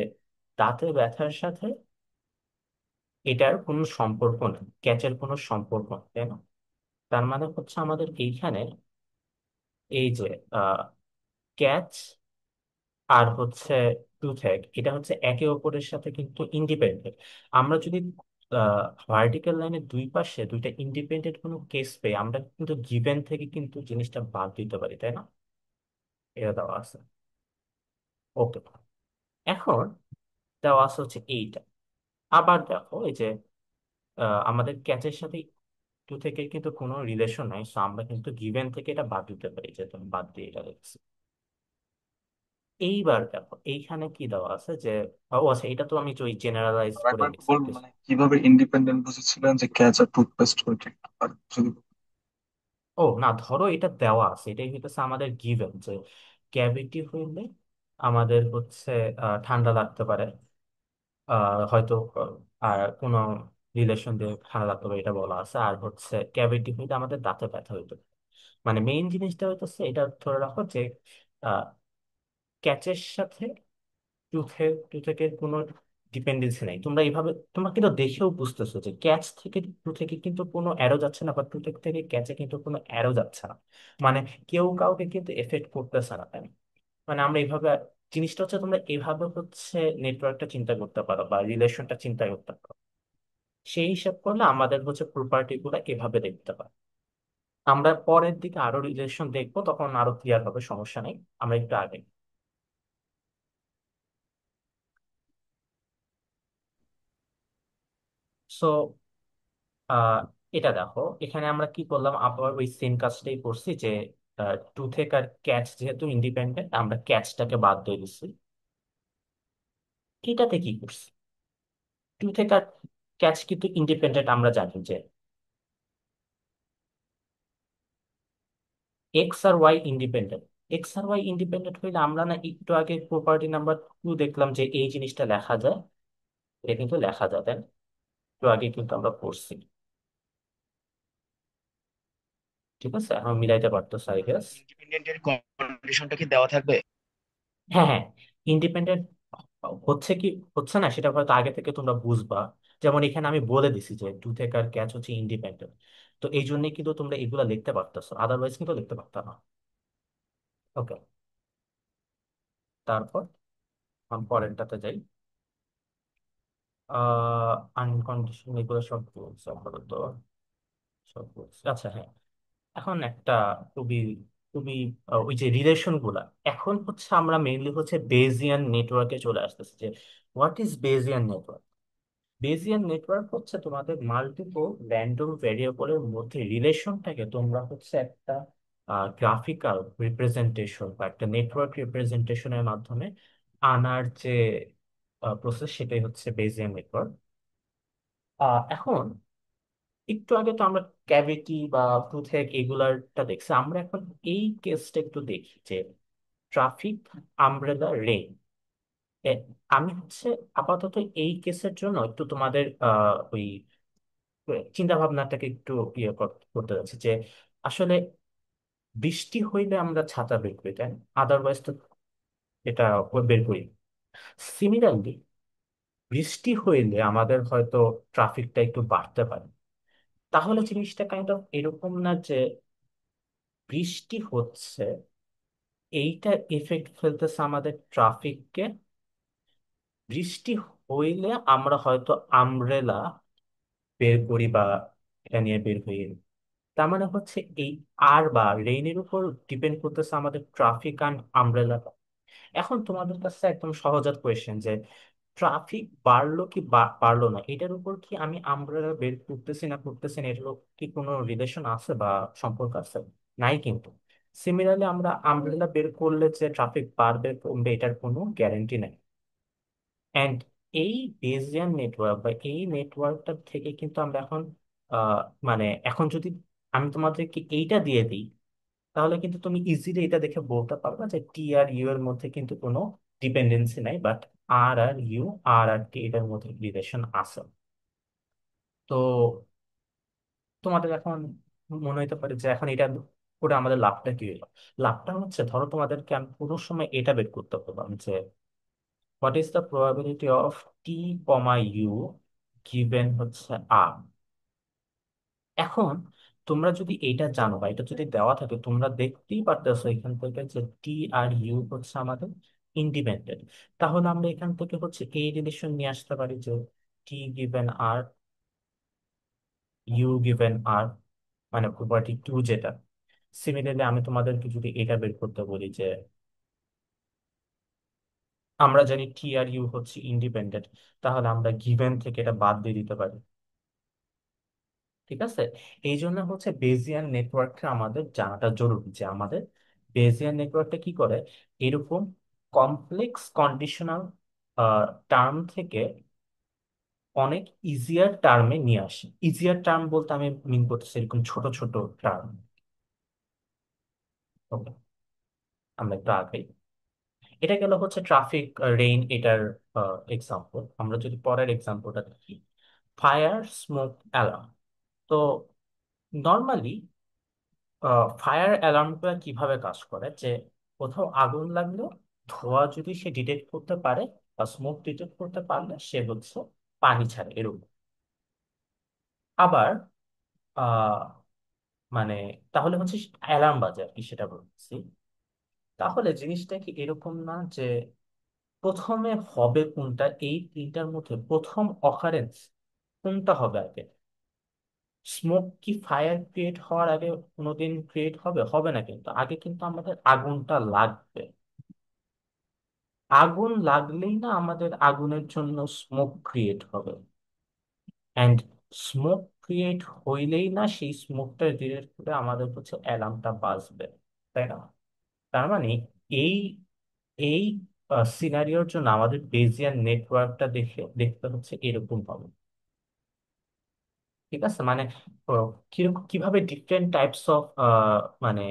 দাঁতে ব্যথার সাথে এটার কোনো সম্পর্ক নেই, ক্যাচের কোনো সম্পর্ক নেই, তাই না? তার মানে হচ্ছে আমাদের এইখানে এই যে ক্যাচ আর হচ্ছে টুথেক, এটা হচ্ছে একে অপরের সাথে কিন্তু ইন্ডিপেন্ডেন্ট। আমরা যদি ভার্টিক্যাল লাইনের দুই পাশে দুইটা ইন্ডিপেন্ডেন্ট কোনো কেস পেয়ে, আমরা কিন্তু গিভেন থেকে কিন্তু জিনিসটা বাদ দিতে পারি, তাই না? এটা দেওয়া আছে। ওকে, এখন দেওয়া আছে হচ্ছে এইটা। আবার দেখো এই যে আমাদের ক্যাচের সাথে টুথেকের কিন্তু কোনো রিলেশন নাই, সো আমরা কিন্তু গিভেন থেকে এটা বাদ দিতে পারি, যে তুমি বাদ দিয়ে এটা দেখছি। এইবার দেখো এইখানে কি দেওয়া আছে যে, ও আচ্ছা, এটা তো আমি ওই জেনারেলাইজ আর করে একবার একটু নিছি। বলুন, মানে কিভাবে ইন্ডিপেন্ডেন্ট বুঝেছিলেন যে ক্যাচ আর টুথপেস্ট করে ঠিক আর যদি। ও না, ধরো এটা দেওয়া আছে, এটাই হইতেছে আমাদের গিভেন যে ক্যাভিটি হইলে আমাদের হচ্ছে ঠান্ডা লাগতে পারে, হয়তো আর কোনো রিলেশন দিয়ে খারাপ লাগতো বা এটা বলা আছে। আর হচ্ছে ক্যাভিটি হইতে আমাদের দাঁতে ব্যথা হইতো। মানে মেইন জিনিসটা হইতেছে এটা ধরে রাখো যে ক্যাচের সাথে টুথেকের কোনো ডিপেন্ডেন্সি নাই। তোমরা এইভাবে তোমরা কিন্তু দেখেও বুঝতেছো যে ক্যাচ থেকে টুথেকে কিন্তু কোনো অ্যারো যাচ্ছে না, বা টুথেক থেকে ক্যাচে কিন্তু কোনো অ্যারো যাচ্ছে না। মানে কেউ কাউকে কিন্তু এফেক্ট করতেছে না, তাই না? মানে আমরা এইভাবে, জিনিসটা হচ্ছে তোমরা এইভাবে হচ্ছে নেটওয়ার্কটা চিন্তা করতে পারো বা রিলেশনটা চিন্তা করতে পারো। সেই হিসাব করলে আমাদের হচ্ছে প্রপার্টি গুলো এভাবে দেখতে পারো। আমরা পরের দিকে আরো রিলেশন দেখবো, তখন আরো ক্লিয়ার হবে, সমস্যা নেই। আমরা একটু আগে। সো আহ এটা দেখো, এখানে আমরা কি করলাম, আবার ওই সেম কাজটাই করছি যে টুথেক আর ক্যাচ যেহেতু ইন্ডিপেন্ডেন্ট, আমরা ক্যাচটাকে বাদ দিয়ে দিচ্ছি। এটাতে কি করছি, টুথেক আর ক্যাচ কিন্তু ইন্ডিপেন্ডেন্ট আমরা জানি যে এক্স আর ওয়াই ইন্ডিপেন্ডেন্ট। এক্স আর ওয়াই ইন্ডিপেন্ডেন্ট হইলে আমরা না একটু আগে প্রপার্টি নাম্বার 2 দেখলাম যে এই জিনিসটা লেখা যায়। এটা কিন্তু লেখা যায়, তাই না? একটু আগে কিন্তু আমরা পড়ছি। ঠিক আছে, এখন মিলাইতে পারতো আই গেস। ইন্ডিপেন্ডেন্টের কন্ডিশনটা কি দেওয়া থাকবে? হ্যাঁ, হ্যাঁ। ইন্ডিপেন্ডেন্ট হচ্ছে কি হচ্ছে না সেটা হয়তো আগে থেকে তোমরা বুঝবা। যেমন এখানে আমি বলে দিছি যে টুথেক আর ক্যাচ হচ্ছে ইন্ডিপেন্ডেন্ট। তো এই জন্যই কিন্তু তোমরা এগুলা লিখতে পারতেছো, আদারওয়াইজ কিন্তু লিখতে পারতো না। ওকে, তারপর আমি পরেরটাতে যাই। আনকন্ডিশনাল এগুলো সব বলছে আপাতত, সব বলছে। আচ্ছা, হ্যাঁ। এখন একটা খুবই খুবই ওই যে রিলেশন গুলা, এখন হচ্ছে আমরা মেইনলি হচ্ছে বেজিয়ান নেটওয়ার্কে চলে আসতেছি যে হোয়াট ইজ বেজিয়ান নেটওয়ার্ক। বেজিয়ান নেটওয়ার্ক হচ্ছে তোমাদের মাল্টিপল র্যান্ডম ভেরিয়েবলের মধ্যে রিলেশনটাকে তোমরা হচ্ছে একটা গ্রাফিক্যাল রিপ্রেজেন্টেশন বা একটা নেটওয়ার্ক রিপ্রেজেন্টেশনের মাধ্যমে আনার যে প্রসেস, সেটাই হচ্ছে বেজিয়ান নেটওয়ার্ক। এখন একটু আগে তো আমরা ক্যাভিটি বা টুথেক এগুলারটা দেখছি, আমরা এখন এই কেসটা একটু দেখি যে ট্রাফিক আমব্রেলা রেইন। আমি হচ্ছে আপাতত এই কেসের জন্য একটু তোমাদের ওই চিন্তা ভাবনাটাকে একটু করতে যাচ্ছি যে আসলে বৃষ্টি হইলে আমরা ছাতা বের করি, তাই? আদারওয়াইজ তো এটা বের করি। সিমিলারলি বৃষ্টি হইলে আমাদের হয়তো ট্রাফিকটা একটু বাড়তে পারে। তাহলে জিনিসটা কাইন্ড অফ এরকম না যে বৃষ্টি হচ্ছে, এইটা এফেক্ট ফেলতেছে আমাদের ট্রাফিককে। বৃষ্টি হইলে আমরা হয়তো আমব্রেলা বের করি বা এটা নিয়ে বের হই। তার মানে হচ্ছে এই আর বা রেইনের উপর ডিপেন্ড করতেছে আমাদের ট্রাফিক অ্যান্ড আমব্রেলা। এখন তোমাদের কাছে একদম সহজাত কোয়েশ্চেন যে ট্রাফিক বাড়লো কি বাড়লো না, এটার উপর কি আমি আমব্রেলা বের করতেছি না করতেছি না, এটার কি কোনো রিলেশন আছে বা সম্পর্ক আছে? নাই কিন্তু। সিমিলারলি আমরা আমব্রেলা বের করলে যে ট্রাফিক বাড়বে কমবে এটার কোনো গ্যারান্টি নাই। অ্যান্ড এই বেজিয়ান নেটওয়ার্ক বা এই নেটওয়ার্কটা থেকে কিন্তু আমরা এখন আহ, মানে এখন যদি আমি তোমাদেরকে এইটা দিয়ে দিই, তাহলে কিন্তু তুমি ইজিলি এটা দেখে বলতে পারবে যে টি আর ইউ এর মধ্যে কিন্তু কোনো ডিপেন্ডেন্সি নাই, বাট আর আর ইউ, আর আর টি এটার মধ্যে রিলেশন আছে। তো তোমাদের এখন মনে হতে পারে যে এখন এটা করে আমাদের লাভটা কি হলো। লাভটা হচ্ছে, ধরো তোমাদেরকে আমি কোনো সময় এটা বের করতে পারলাম যে what is the probability of T comma U given হচ্ছে আর। এখন তোমরা যদি এইটা জানো বা এটা যদি দেওয়া থাকে, তোমরা দেখতেই পারতেছো এখান থেকে যে টি আর ইউ হচ্ছে আমাদের ইন্ডিপেন্ডেন্ট। তাহলে আমরা এখান থেকে হচ্ছে এই রিলেশন নিয়ে আসতে পারি যে টি গিভেন আর, ইউ গিভেন আর, মানে প্রপার্টি 2 যেটা। সিমিলারলি আমি তোমাদেরকে যদি এটা বের করতে বলি যে আমরা জানি টি আর ইউ হচ্ছে ইন্ডিপেন্ডেন্ট, তাহলে আমরা গিভেন থেকে এটা বাদ দিয়ে দিতে পারি। ঠিক আছে, এই জন্য হচ্ছে বেজিয়ান নেটওয়ার্কটা আমাদের জানাটা জরুরি যে আমাদের বেজিয়ান নেটওয়ার্কটা কি করে, এরকম কমপ্লেক্স কন্ডিশনাল টার্ম থেকে অনেক ইজিয়ার টার্মে নিয়ে আসে। ইজিয়ার টার্ম বলতে আমি মিন করতেছি এরকম ছোট ছোট টার্ম। ওকে, আমরা একটু আগে এটা গেল হচ্ছে ট্রাফিক রেইন, এটার এক্সাম্পল। আমরা যদি পরের এক্সাম্পলটা দেখি, ফায়ার স্মোক অ্যালার্ম। তো নর্মালি ফায়ার অ্যালার্মটা কিভাবে কাজ করে, যে কোথাও আগুন লাগলে ধোঁয়া যদি সে ডিটেক্ট করতে পারে বা স্মোক ডিটেক্ট করতে পারলে সে হচ্ছে পানি ছাড়ে এরকম। আবার আহ মানে তাহলে হচ্ছে অ্যালার্ম বাজে আর কি, সেটা বলছি। তাহলে জিনিসটা কি এরকম না যে প্রথমে হবে কোনটা, এই তিনটার মধ্যে প্রথম অকারেন্স কোনটা হবে আগে? স্মোক কি ফায়ার ক্রিয়েট হওয়ার আগে কোনোদিন ক্রিয়েট হবে? হবে না, কিন্তু আগে কিন্তু আমাদের আগুনটা লাগবে। আগুন লাগলেই না আমাদের আগুনের জন্য স্মোক ক্রিয়েট হবে, অ্যান্ড স্মোক ক্রিয়েট হইলেই না সেই স্মোকটা ডিটেক্ট করে আমাদের হচ্ছে অ্যালার্মটা বাজবে, তাই না? তার মানে এই এই সিনারিওর জন্য আমাদের বেজিয়ান নেটওয়ার্কটা দেখতে হচ্ছে এরকম হবে। ঠিক আছে, মানে কিরকম কিভাবে ডিফারেন্ট টাইপস অফ মানে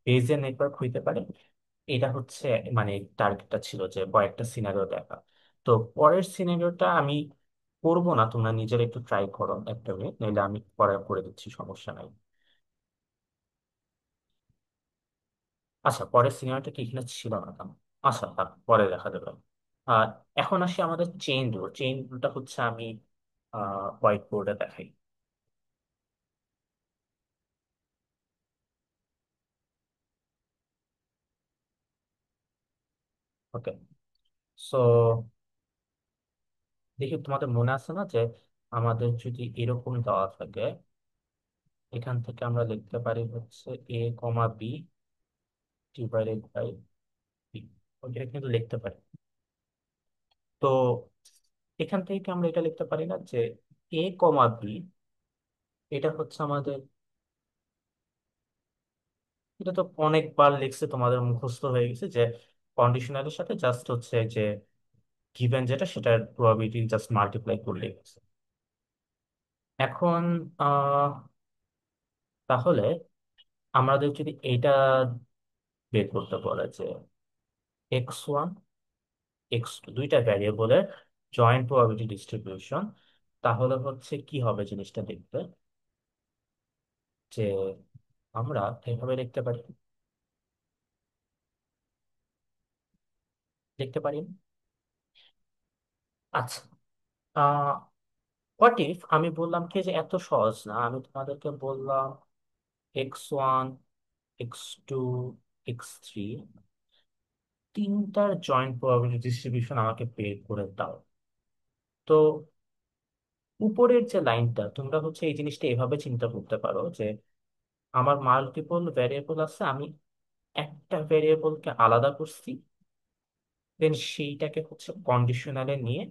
বেজিয়ান নেটওয়ার্ক হইতে পারে, এটা হচ্ছে মানে টার্গেটটা ছিল যে কয়েকটা সিনারিও দেখা। তো পরের সিনারিওটা আমি করবো না, তোমরা নিজের একটু ট্রাই করো একটা মিনিট, নইলে আমি পরে করে দিচ্ছি, সমস্যা নাই। আচ্ছা, পরের সিনেমাটা কি এখানে ছিল না কেন? আচ্ছা থাক, পরে দেখা যাবে। আর এখন আসি আমাদের চেইন রুল। চেইন রুলটা হচ্ছে আমি হোয়াইট বোর্ডে দেখাই। ওকে, সো দেখি তোমাদের মনে আছে না যে আমাদের যদি এরকম দেওয়া থাকে, এখান থেকে আমরা লিখতে পারি হচ্ছে এ comma B divided by B. ওকে, এটা কিন্তু লিখতে পারি। তো এখান থেকে কি আমরা এটা লিখতে পারি না যে এ কমা বি, এটা হচ্ছে আমাদের, এটা তো অনেকবার লিখছে, তোমাদের মুখস্থ হয়ে গেছে যে কন্ডিশনালের সাথে জাস্ট হচ্ছে যে গিভেন যেটা সেটার প্রবাবিলিটি জাস্ট মাল্টিপ্লাই করলেই হচ্ছে। এখন আহ তাহলে আমাদের যদি এইটা বের করতে বলে যে x1 x2 দুইটা ভ্যারিয়েবলের জয়েন্ট প্রবাবিলিটি ডিস্ট্রিবিউশন, তাহলে হচ্ছে কি হবে জিনিসটা দেখতে, যে আমরা এভাবে লিখতে পারি, লিখতে পারি। আচ্ছা, হোয়াট ইফ আমি বললাম কি যে এত সহজ না, আমি তোমাদেরকে বললাম x1 x2 x3 তিনটার জয়েন্ট প্রবাবিলিটি ডিস্ট্রিবিউশন আমাকে বের করে দাও। তো উপরের যে লাইনটা, তোমরা হচ্ছে এই জিনিসটা এভাবে চিন্তা করতে পারো যে আমার মাল্টিপল ভ্যারিয়েবল আছে, আমি একটা ভ্যারিয়েবলকে আলাদা করছি, দেন সেইটাকে হচ্ছে কন্ডিশনালে নিয়ে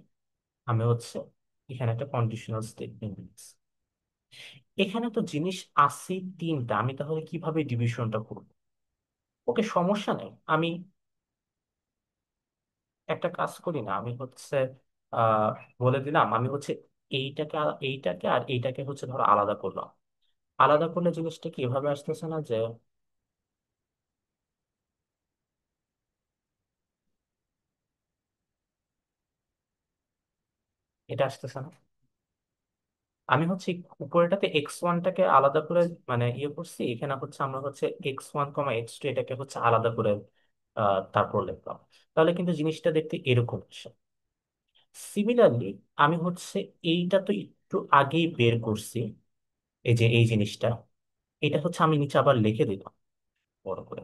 আমি হচ্ছে এখানে একটা কন্ডিশনাল স্টেটমেন্ট দিচ্ছি। এখানে তো জিনিস আছে তিনটা, আমি তাহলে কিভাবে ডিভিশনটা করবো? ওকে, সমস্যা নেই, আমি একটা কাজ করি না, আমি হচ্ছে আহ বলে দিলাম আমি হচ্ছে এইটাকে আর এইটাকে হচ্ছে ধরো আলাদা করলাম। আলাদা করলে জিনিসটা কি এভাবে আসতেছে না যে এটা আসতেছে না, আমি হচ্ছে উপরেটাতে x1টাকে আলাদা করে মানে ইয়ে করছি, এখানে হচ্ছে আমরা হচ্ছে x1 x2 এটাকে হচ্ছে আলাদা করে তারপর লিখলাম। তাহলে কিন্তু জিনিসটা দেখতে এরকম আসে। সিমিলারলি আমি হচ্ছে এইটা তো একটু আগেই বের করছি, এই যে এই জিনিসটা, এটা হচ্ছে আমি নিচে আবার লিখে দিলাম বড় করে।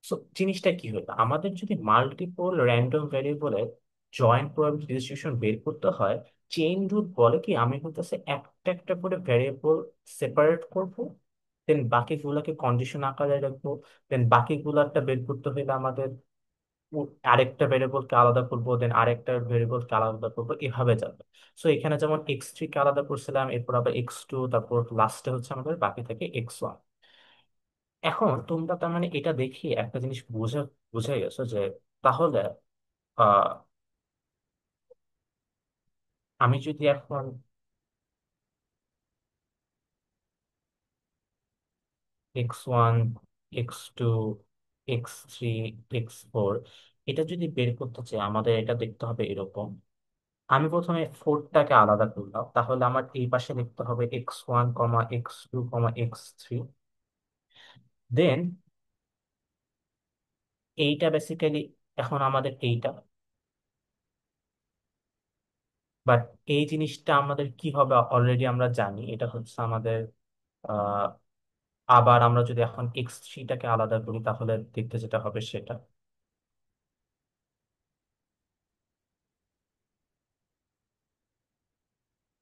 সো জিনিসটা কি হলো, আমাদের যদি মাল্টিপল র্যান্ডম ভ্যারিয়েবলের জয়েন্ট প্রবাবিলিটি ডিস্ট্রিবিউশন বের করতে হয়, চেইন রুল বলে কি আমি হচ্ছে একটা একটা করে ভ্যারিয়েবল সেপারেট করব, দেন বাকিগুলোকে কন্ডিশন আকারে রাখবো, দেন বাকিগুলোটা বের করতে হলে আমাদের আরেকটা ভেরিয়েবলকে আলাদা করবো, দেন আরেকটা ভেরিয়েবলকে আলাদা করবো, এভাবে যাবে। সো এখানে যেমন x3 কে আলাদা করছিলাম, এরপর আবার x2, তারপর লাস্টে হচ্ছে আমাদের বাকি থেকে x1। এখন তোমরা তার মানে এটা দেখি একটা জিনিস বুঝে গেছো যে তাহলে আহ আমি যদি এখন x1, x2, x3, x4, এটা যদি বের করতে চাই আমাদের এটা দেখতে হবে এরকম। আমি প্রথমে ফোরটাকে আলাদা করলাম, তাহলে আমার এই পাশে লিখতে হবে x1, x2, x3। দেন এইটা বেসিক্যালি, এখন আমাদের এইটা, বাট এই জিনিসটা আমাদের কি হবে অলরেডি আমরা জানি, এটা হচ্ছে আমাদের আহ আবার আমরা যদি এখন x3টাকে আলাদা করি তাহলে দেখতে যেটা হবে সেটা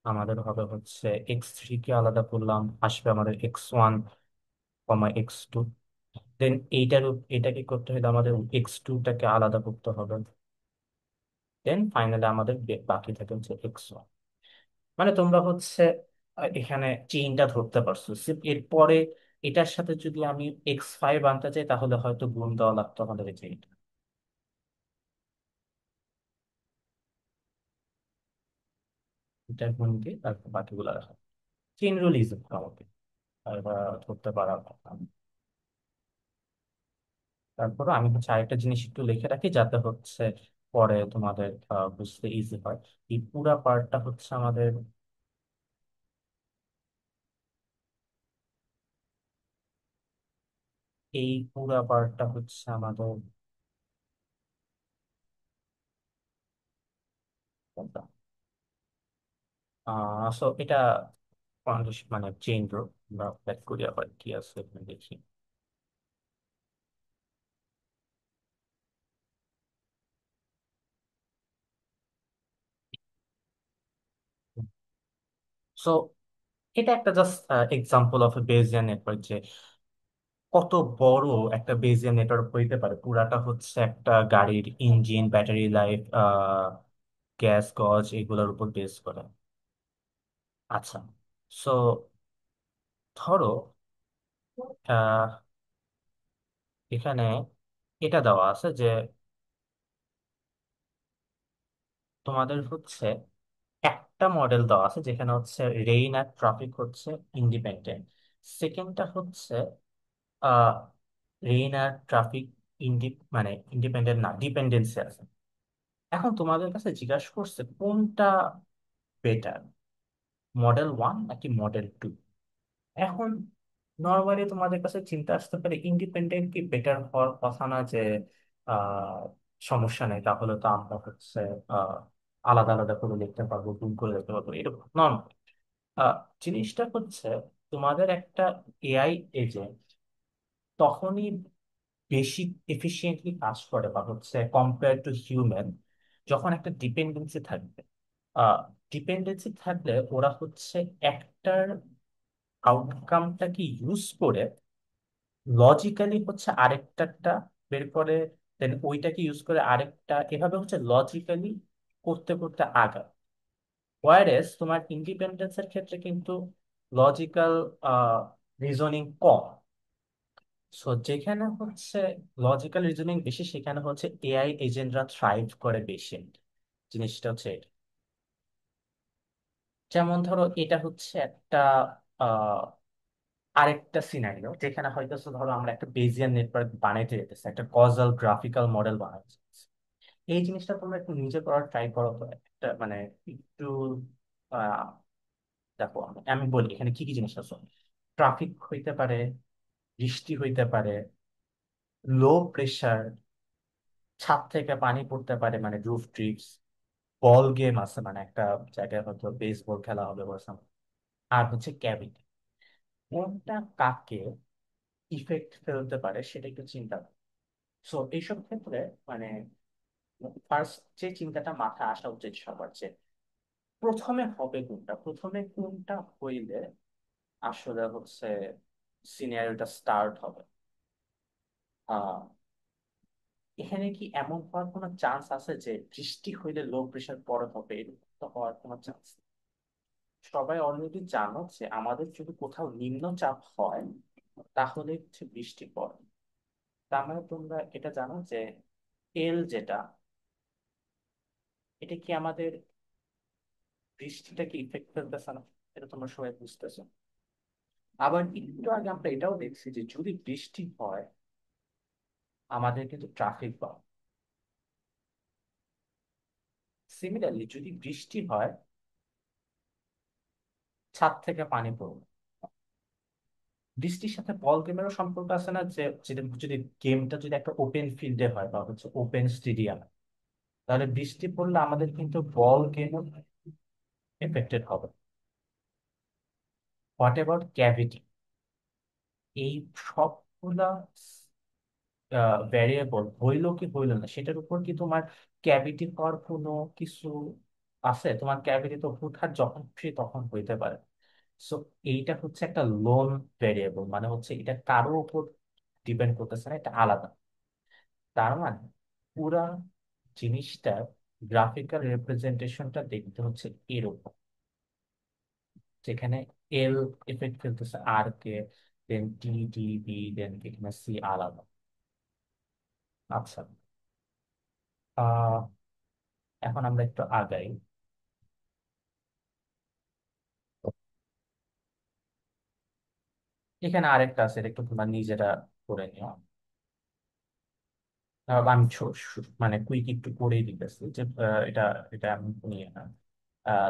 আমাদের হবে হচ্ছে x3 কে আলাদা করলাম, আসবে আমাদের x1, x2। দেন এটাকে করতে হলে আমাদের x2টাকে আলাদা করতে হবে। দেন ফাইনালি আমাদের বাকি থাকে হচ্ছে x1। মানে তোমরা হচ্ছে এখানে চেইনটা ধরতে পারছো। এরপরে এটার সাথে যদি আমি x5 আনতে চাই তাহলে হয়তো গুণ দেওয়া লাগতো আমাদের এই চেইনটা। এটা গুণ দিয়ে তারপর বাকিগুলো রাখা, চেইন রুল ইজ আমাকে এটা ধরতে পারার কথা। তারপরে আমি হচ্ছে আরেকটা জিনিস একটু লিখে রাখি যাতে হচ্ছে পরে তোমাদের বুঝতে ইজি হয়। এই পুরা পার্টটা হচ্ছে আমাদের, এই পুরা পার্টটা হচ্ছে আমাদের সো এটা মানে চেইন রুল। আমরা ব্যাক করি আবার কি আছে এখানে দেখি। সো এটা একটা just example of a Bayesian network, যে কত বড় একটা বেজিয়ান নেটওয়ার্ক হইতে পারে। পুরাটা হচ্ছে একটা গাড়ির ইঞ্জিন, ব্যাটারি লাইফ, গ্যাস গজ এগুলোর উপর বেস করে। আচ্ছা, সো ধরো আহ, এখানে এটা দেওয়া আছে যে তোমাদের হচ্ছে একটা মডেল দেওয়া আছে যেখানে হচ্ছে রেইন আর ট্রাফিক হচ্ছে ইন্ডিপেন্ডেন্ট। সেকেন্ডটা হচ্ছে আহ রেইন আর ট্রাফিক মানে ইন্ডিপেন্ডেন্ট না, ডিপেন্ডেন্সি আছে। এখন তোমাদের কাছে জিজ্ঞাসা করছে কোনটা বেটার, মডেল 1 নাকি মডেল 2। এখন নর্মালি তোমাদের কাছে চিন্তা আসতে পারে ইন্ডিপেন্ডেন্ট কি বেটার হওয়ার কথা না, যে আহ সমস্যা নেই, তাহলে তো আমরা হচ্ছে আহ আলাদা আলাদা করে লিখতে পারবো, গুণ করে লিখতে পারবো, এরকম নর্মাল। জিনিসটা হচ্ছে তোমাদের একটা এআই এজেন্ট তখনই বেশি এফিসিয়েন্টলি কাজ করে বা হচ্ছে কম্পেয়ার টু হিউম্যান যখন একটা ডিপেন্ডেন্সি থাকবে। ডিপেন্ডেন্সি থাকলে ওরা হচ্ছে একটার আউটকামটাকে ইউজ করে লজিক্যালি হচ্ছে আরেকটাটা বের করে, দেন ওইটাকে ইউজ করে আরেকটা, এভাবে হচ্ছে লজিক্যালি করতে করতে আগায়। ওয়ারেস তোমার ইন্ডিপেন্ডেন্সের ক্ষেত্রে কিন্তু লজিক্যাল রিজনিং কম। সো যেখানে হচ্ছে লজিক্যাল রিজনিং বেশি সেখানে হচ্ছে এআই এজেন্টরা থ্রাইভ করে বেশি। জিনিসটা হচ্ছে এটা। যেমন ধরো এটা হচ্ছে একটা আহ আরেকটা সিনারিও যেখানে হয়তো ধরো আমরা একটা বেজিয়ান নেটওয়ার্ক বানাইতে যেতেছি, একটা কজাল গ্রাফিক্যাল মডেল বানাইতে চাইতেছি। এই জিনিসটা তোমরা একটু নিজে করার ট্রাই করো তো, একটা মানে একটু আহ দেখো আমি আমি বলি এখানে কি কি জিনিস আছে। ট্রাফিক হইতে পারে, বৃষ্টি হইতে পারে, লো প্রেসার, ছাদ থেকে পানি পড়তে পারে মানে রুফ ট্রিপস, বল গেম আছে মানে একটা জায়গায় হয়তো বেসবল খেলা হবে or something, আর হচ্ছে ক্যাভিটি। কোনটা কাকে ইফেক্ট ফেলতে পারে সেটা একটু চিন্তা করো। সো এইসব ক্ষেত্রে মানে ফার্স্ট যে চিন্তাটা মাথায় আসা উচিত সবার, যে প্রথমে হবে কোনটা, প্রথমে কোনটা হইলে আসলে হচ্ছে সিনারিওটা স্টার্ট হবে। আহ এখানে কি এমন হওয়ার কোনো চান্স আছে যে বৃষ্টি হইলে লো প্রেশার পরে হবে, এরকম তো হওয়ার কোনো চান্স? সবাই অলরেডি জানো যে আমাদের যদি কোথাও নিম্নচাপ হয় তাহলে হচ্ছে বৃষ্টি পড়ে। তার মানে তোমরা এটা জানো যে এল যেটা, এটা কি আমাদের বৃষ্টিটাকে ইফেক্ট ফেলতেছে না? এটা তোমরা সবাই বুঝতেছো। আবার একটু আগে আমরা এটাও দেখছি যে যদি বৃষ্টি হয় আমাদের কিন্তু ট্রাফিক বাড়ে। সিমিলারলি যদি বৃষ্টি হয় ছাদ থেকে পানি পড়বে। বৃষ্টির সাথে বল গেমেরও সম্পর্ক আছে না, যে যদি গেমটা যদি একটা ওপেন ফিল্ডে হয় বা হচ্ছে ওপেন স্টেডিয়াম, তাহলে বৃষ্টি পড়লে আমাদের কিন্তু বল গেমও এফেক্টেড হবে। What about cavity? এই সবগুলা ভ্যারিয়েবল হইলো কি হইলো না সেটার উপর কি তোমার ক্যাভিটি হওয়ার কোনো কিছু আছে? তোমার ক্যাভিটি তো হুটহাট যখন খুশি তখন হইতে পারে। সো এইটা হচ্ছে একটা লোন ভ্যারিয়েবল, মানে হচ্ছে এটা কারোর উপর ডিপেন্ড করতেছে না, এটা আলাদা। তার মানে পুরা জিনিসটার গ্রাফিক্যাল রিপ্রেজেন্টেশনটা দেখতে হচ্ছে এরকম, যেখানে এল এফেক্ট ফেলতেছে আর কে, দেন টি ডি বি, দেন এখানে সি আলাদা। আচ্ছা, আহ এখন আমরা একটু আগাই। এখানে আরেকটা আছে, এটা একটু তোমরা নিজেরা করে নিও। আমি মানে কুইক একটু করেই দিতেছি যে এটা এটা আমি নিয়ে না।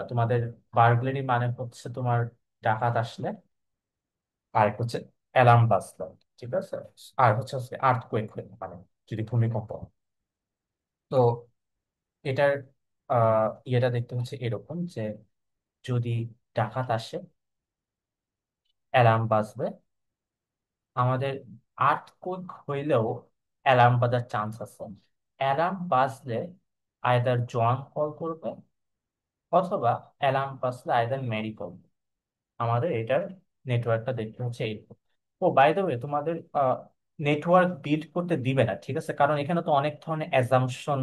তোমাদের বার্গলারি মানে হচ্ছে তোমার ডাকাত আসলে, আর একটা হচ্ছে অ্যালার্ম বাজলো, ঠিক আছে, আর হচ্ছে আর্থকোয়েক মানে যদি ভূমিকম্প হয়। তো এটার ইয়েটা দেখতে হচ্ছে এরকম যে যদি ডাকাত আসে অ্যালার্ম বাজবে, আমাদের আর্থকোয়েক হইলেও অ্যালার্ম বাজার চান্স আছে। অ্যালার্ম বাজলে আয়দার জন কল করবে, অথবা অ্যালার্ম বাজলে আয়দার মেরি কল। আমাদের এটার নেটওয়ার্কটা দেখতে হচ্ছে এইরকম। ও বাই দ্য ওয়ে, তোমাদের নেটওয়ার্ক বিল্ড করতে দিবে না, ঠিক আছে, কারণ এখানে তো অনেক ধরনের অ্যাজাম্পশন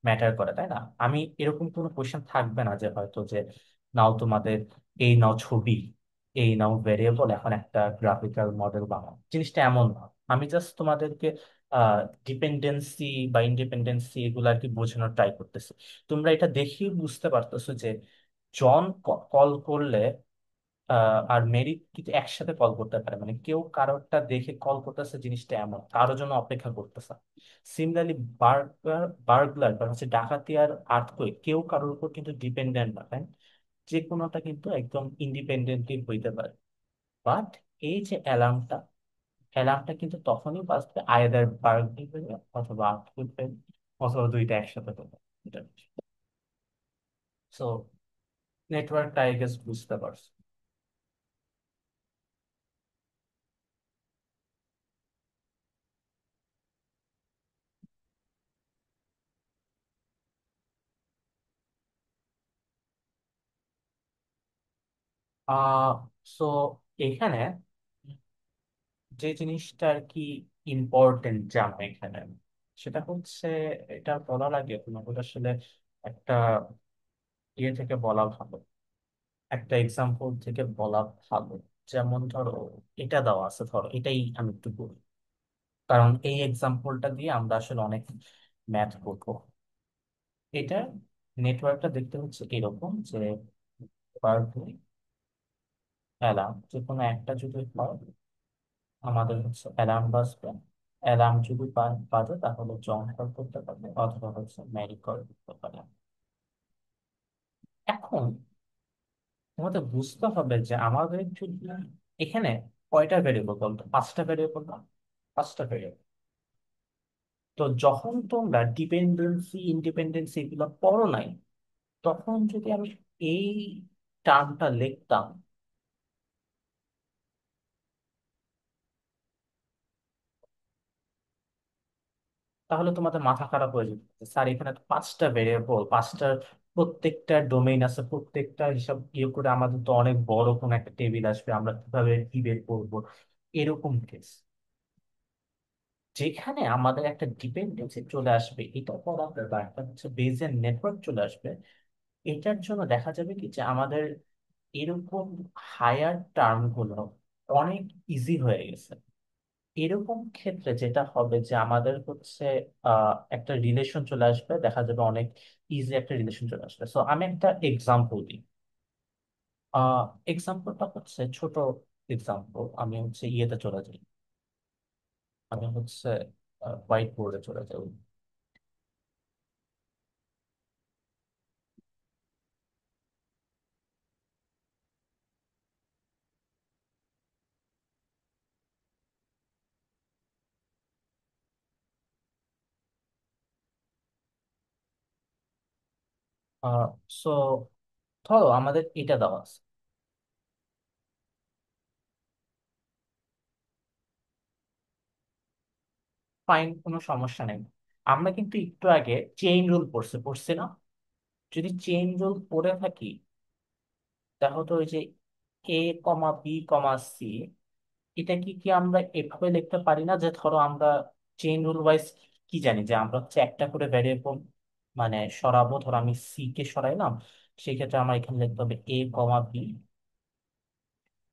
ম্যাটার করে, তাই না? আমি এরকম কোনো কোয়েশ্চেন থাকবে না যে হয়তো যে নাও তোমাদের এই নাও ছবি, এই নাও ভেরিয়েবল, এখন একটা গ্রাফিক্যাল মডেল বানাও, জিনিসটা এমন না। আমি জাস্ট তোমাদেরকে ডিপেন্ডেন্সি বা ইন্ডিপেন্ডেন্সি এগুলো আর কি বোঝানোর ট্রাই করতেছি। তোমরা এটা দেখেই বুঝতে পারতেছো যে জন কল করলে আর মেরিট কিন্তু একসাথে কল করতে পারে, মানে কেউ কারোরটা দেখে কল করতেছে জিনিসটা এমন, কারোর জন্য অপেক্ষা করতেছে। সিমিলারলি বার্গলার বা হচ্ছে ডাকাতি আর আর্থকোয়েক কেউ কারোর উপর কিন্তু ডিপেন্ডেন্ট না, তাই না? যে কোনোটা কিন্তু একদম ইন্ডিপেন্ডেন্টলি হইতে পারে। বাট এই যে অ্যালার্মটা, অ্যালার্মটা কিন্তু তখনই বাজবে আইদার বার্গলি হইবে অথবা আর্থকোয়েক হইবে, অথবা দুইটা একসাথে হবে। এটা সো নেটওয়ার্কটা আই গেস বুঝতে পারছো। আহ সো এখানে যে জিনিসটা আর কি ইম্পর্টেন্ট জানো এখানে, সেটা হচ্ছে, এটা বলার আগে তোমাকে আসলে একটা ইয়ে থেকে বলা ভালো, একটা এক্সাম্পল থেকে বলা ভালো। যেমন ধরো এটা দেওয়া আছে, ধরো এটাই আমি একটু বলি, কারণ এই এক্সাম্পলটা দিয়ে আমরা আসলে অনেক ম্যাথ করবো। এটা নেটওয়ার্কটা দেখতে হচ্ছে এরকম যে অ্যালার্ম যে কোনো একটা যদি হয়, আমাদের হচ্ছে অ্যালার্ম বাজবে। অ্যালার্ম যদি বাজে তাহলে জন কল করতে পারবে অথবা হচ্ছে ম্যারি কল করতে পারে। এখন তোমাদের বুঝতে হবে যে আমাদের যদি এখানে কয়টা ভেরিয়েবল বলতো, পাঁচটা ভেরিয়েবল না? পাঁচটা ভেরিয়েবল। তো যখন তোমরা ডিপেন্ডেন্সি ইন্ডিপেন্ডেন্সি এগুলো পড়ো নাই, তখন যদি আমি এই টার্মটা লিখতাম, তাহলে তোমাদের মাথা খারাপ হয়ে যেত। স্যার এখানে তো পাঁচটা ভেরিয়েবল, পাঁচটার প্রত্যেকটা ডোমেইন আছে, প্রত্যেকটা হিসাব ইয়ে করে আমাদের তো অনেক বড় কোন একটা টেবিল আসবে, আমরা কিভাবে কি বের করবো, এরকম কেস। যেখানে আমাদের একটা ডিপেন্ডেন্সি চলে আসবে, এটা করা বা একটা হচ্ছে বেজের নেটওয়ার্ক চলে আসবে, এটার জন্য দেখা যাবে কি যে আমাদের এরকম হায়ার টার্ম গুলো অনেক ইজি হয়ে গেছে। এরকম ক্ষেত্রে যেটা হবে যে আমাদের হচ্ছে একটা রিলেশন চলে আসবে, দেখা যাবে অনেক ইজি একটা রিলেশন চলে আসবে। সো আমি একটা এক্সাম্পল দিই। এক্সাম্পলটা হচ্ছে ছোট, এক্সাম্পল আমি হচ্ছে ইয়েতে চলে যাই, আমি হচ্ছে হোয়াইট বোর্ডে চলে যাই। সো ধরো আমাদের এটা দেওয়া আছে, ফাইন, কোনো সমস্যা নেই। আমরা কিন্তু একটু আগে চেইন রুল পড়ছি পড়ছি না? যদি চেইন রুল পড়ে থাকি, তাহলে ওই যে এ কমা বি কমা সি, এটা কি কি আমরা এভাবে লিখতে পারি না যে ধরো আমরা চেইন রুল ওয়াইজ কি জানি যে আমরা হচ্ছে একটা করে ভ্যারিয়েবল মানে সরাবো, ধরো আমি সি কে সরাইলাম, সেই ক্ষেত্রে আমার এখানে লিখতে হবে এ কমা বি,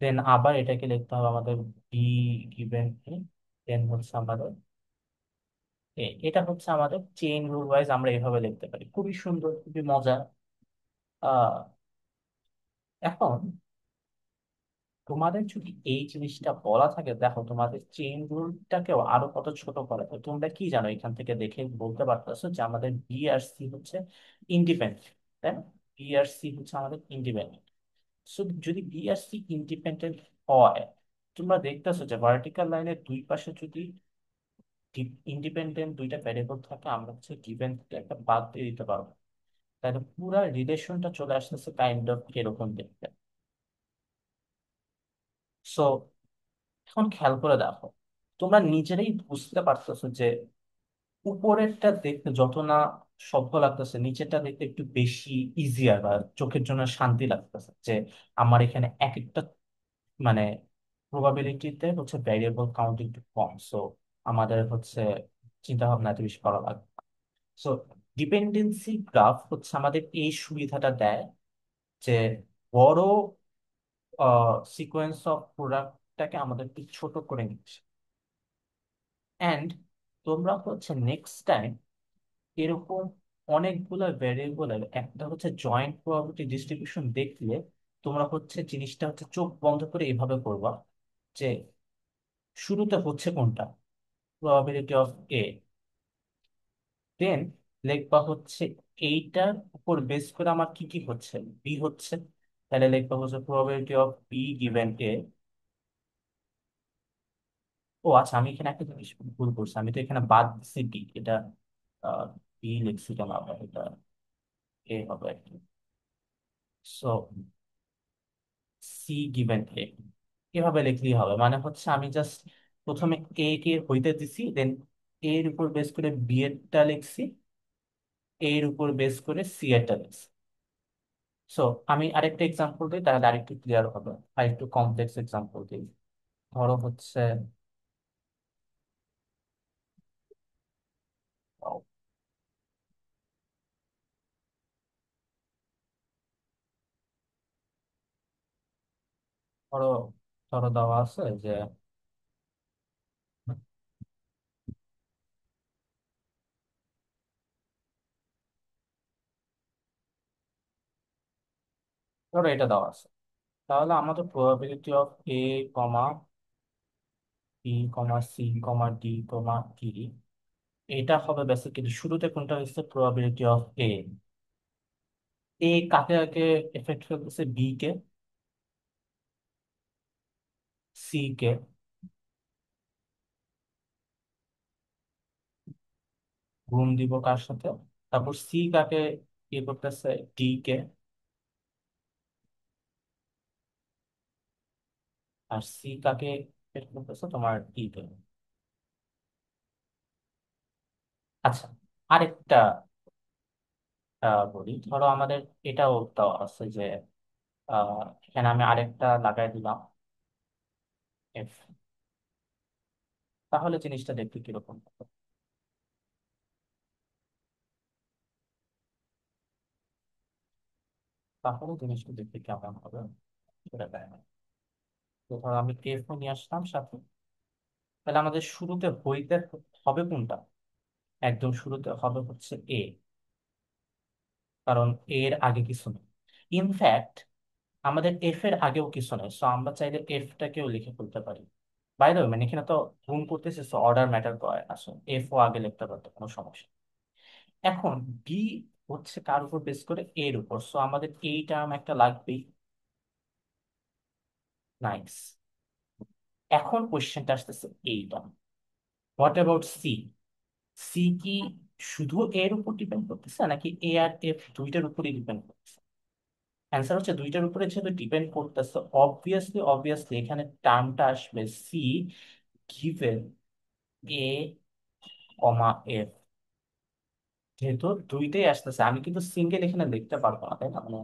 দেন আবার এটাকে লিখতে হবে আমাদের বি গিভেন এ, দেন হচ্ছে আমাদের এটা হচ্ছে আমাদের চেইন রুল ওয়াইজ আমরা এভাবে লিখতে পারি, খুবই সুন্দর, খুবই মজা। আহ এখন তোমাদের যদি এই জিনিসটা বলা থাকে, দেখো তোমাদের চেইন রুলটাকেও আরো কত ছোট করা যায়, তোমরা কি জানো এখান থেকে দেখে বলতে পারতেছো যে আমাদের বি আর সি হচ্ছে ইন্ডিপেন্ডেন্ট, তাই না? বি আর সি হচ্ছে আমাদের ইন্ডিপেন্ডেন্ট। সো যদি বি আর সি ইন্ডিপেন্ডেন্ট হয়, তোমরা দেখতেছো যে ভার্টিক্যাল লাইনের দুই পাশে যদি ইন্ডিপেন্ডেন্ট দুইটা ভ্যারিয়েবল থাকে, আমরা হচ্ছে গিভেন থেকে একটা বাদ দিয়ে দিতে পারবো, তাহলে পুরো রিলেশনটা চলে আসতেছে কাইন্ড অফ এরকম দেখতে। সো এখন খেয়াল করে দেখো, তোমরা নিজেরাই বুঝতে পারতেছো যে উপরেরটা দেখতে যত না সভ্য লাগতেছে, নিচেরটা দেখতে একটু বেশি ইজিয়ার বা চোখের জন্য শান্তি লাগতেছে, যে আমার এখানে এক একটা মানে প্রবাবিলিটিতে হচ্ছে ভ্যারিয়েবল কাউন্ট একটু কম, সো আমাদের হচ্ছে চিন্তা ভাবনা এত বেশি করা লাগবে। সো ডিপেন্ডেন্সি গ্রাফ হচ্ছে আমাদের এই সুবিধাটা দেয় যে বড় সিকোয়েন্স অফ প্রোডাক্টটাকে আমাদের একটু ছোট করে নিচ্ছে। অ্যান্ড তোমরা হচ্ছে নেক্সট টাইম এরকম অনেকগুলো ভ্যারিয়েবলের একটা হচ্ছে জয়েন্ট প্রবাবিলিটি ডিস্ট্রিবিউশন দেখলে, তোমরা হচ্ছে জিনিসটা হচ্ছে চোখ বন্ধ করে এভাবে করবা যে শুরুতে হচ্ছে কোনটা, প্রবাবিলিটি অফ এ, দেন লিখবা হচ্ছে এইটার উপর বেস করে আমার কি কি হচ্ছে, বি হচ্ছে, তাহলে লিখবা হচ্ছে probability of be given a. ও আচ্ছা, আমি এখানে একটা জিনিস ভুল করছি, আমি তো এখানে বাদ দিচ্ছি বি, এটা বি লিখছি কেন, আবার এটা এ হবে আর কি। সো সি গিভেন এ এভাবে লিখলেই হবে, মানে হচ্ছে আমি জাস্ট প্রথমে এ কে হইতে দিছি, দেন এর উপর বেস করে বি এরটা লিখছি, এর উপর বেস করে সি এরটা লিখছি। সো আমি আরেকটা এক্সাম্পল দিই, তাহলে আরেকটু ক্লিয়ার হবে, আরেকটু কমপ্লেক্স এক্সাম্পল দিই। ধরো হচ্ছে ধরো ধরো দেওয়া আছে যে ধরো এটা দেওয়া আছে, তাহলে আমাদের probability of A comma B comma C comma D comma E, এটা হবে বেসিক্যালি শুরুতে কোনটা হচ্ছে প্রবাবিলিটি অফ এ। এ কাকে আগে এফেক্ট ফেলতেছে, বি কে, সি কে, গুণ দিব কার সাথে, তারপর সি কাকে ইয়ে করতেছে, ডি কে, আর সি কাকে এফেক্ট করতেছে তোমার ই কে। আচ্ছা, আরেকটা বলি, ধরো আমাদের এটাও দেওয়া আছে যে এখানে আমি আরেকটা লাগাই দিলাম এফ, তাহলে জিনিসটা দেখতে কিরকম হবে? তাহলে জিনিসটা দেখতে কেমন হবে সেটা দেয় না। তো ধরো আমি এফ নিয়ে আসলাম সাথে, তাহলে আমাদের শুরুতে হইতে হবে কোনটা, একদম শুরুতে হবে হচ্ছে এ, কারণ এর আগে কিছু নেই। ইনফ্যাক্ট আমাদের এফ এর আগেও কিছু নেই, সো আমরা চাইলে এফটাকেও লিখে ফেলতে পারি। বাই দ্য ওয়ে, মানে এখানে তো গুণ করতেছে, সো অর্ডার ম্যাটার করে না, সো এফ ও আগে লিখতে পারতো, কোনো সমস্যা নেই। এখন বি হচ্ছে কার উপর বেস করে, এর উপর, সো আমাদের এই টার্ম একটা লাগবেই। নাইস। এখন কোশ্চেনটা আসতেছে এইটা, হোয়াট অ্যাবাউট সি? সি কি শুধু এর উপর ডিপেন্ড করতেছে, নাকি এ আর এফ দুইটার উপরই ডিপেন্ড করতেছে? অ্যান্সার হচ্ছে দুইটার উপরে যেহেতু ডিপেন্ড করতেছে, অবভিয়াসলি এখানে টার্মটা আসবে C given a comma F. যেহেতু দুইটাই আসতেছে, আমি কিন্তু সিঙ্গেল এখানে লিখতে পারবো না, তাই না? মানে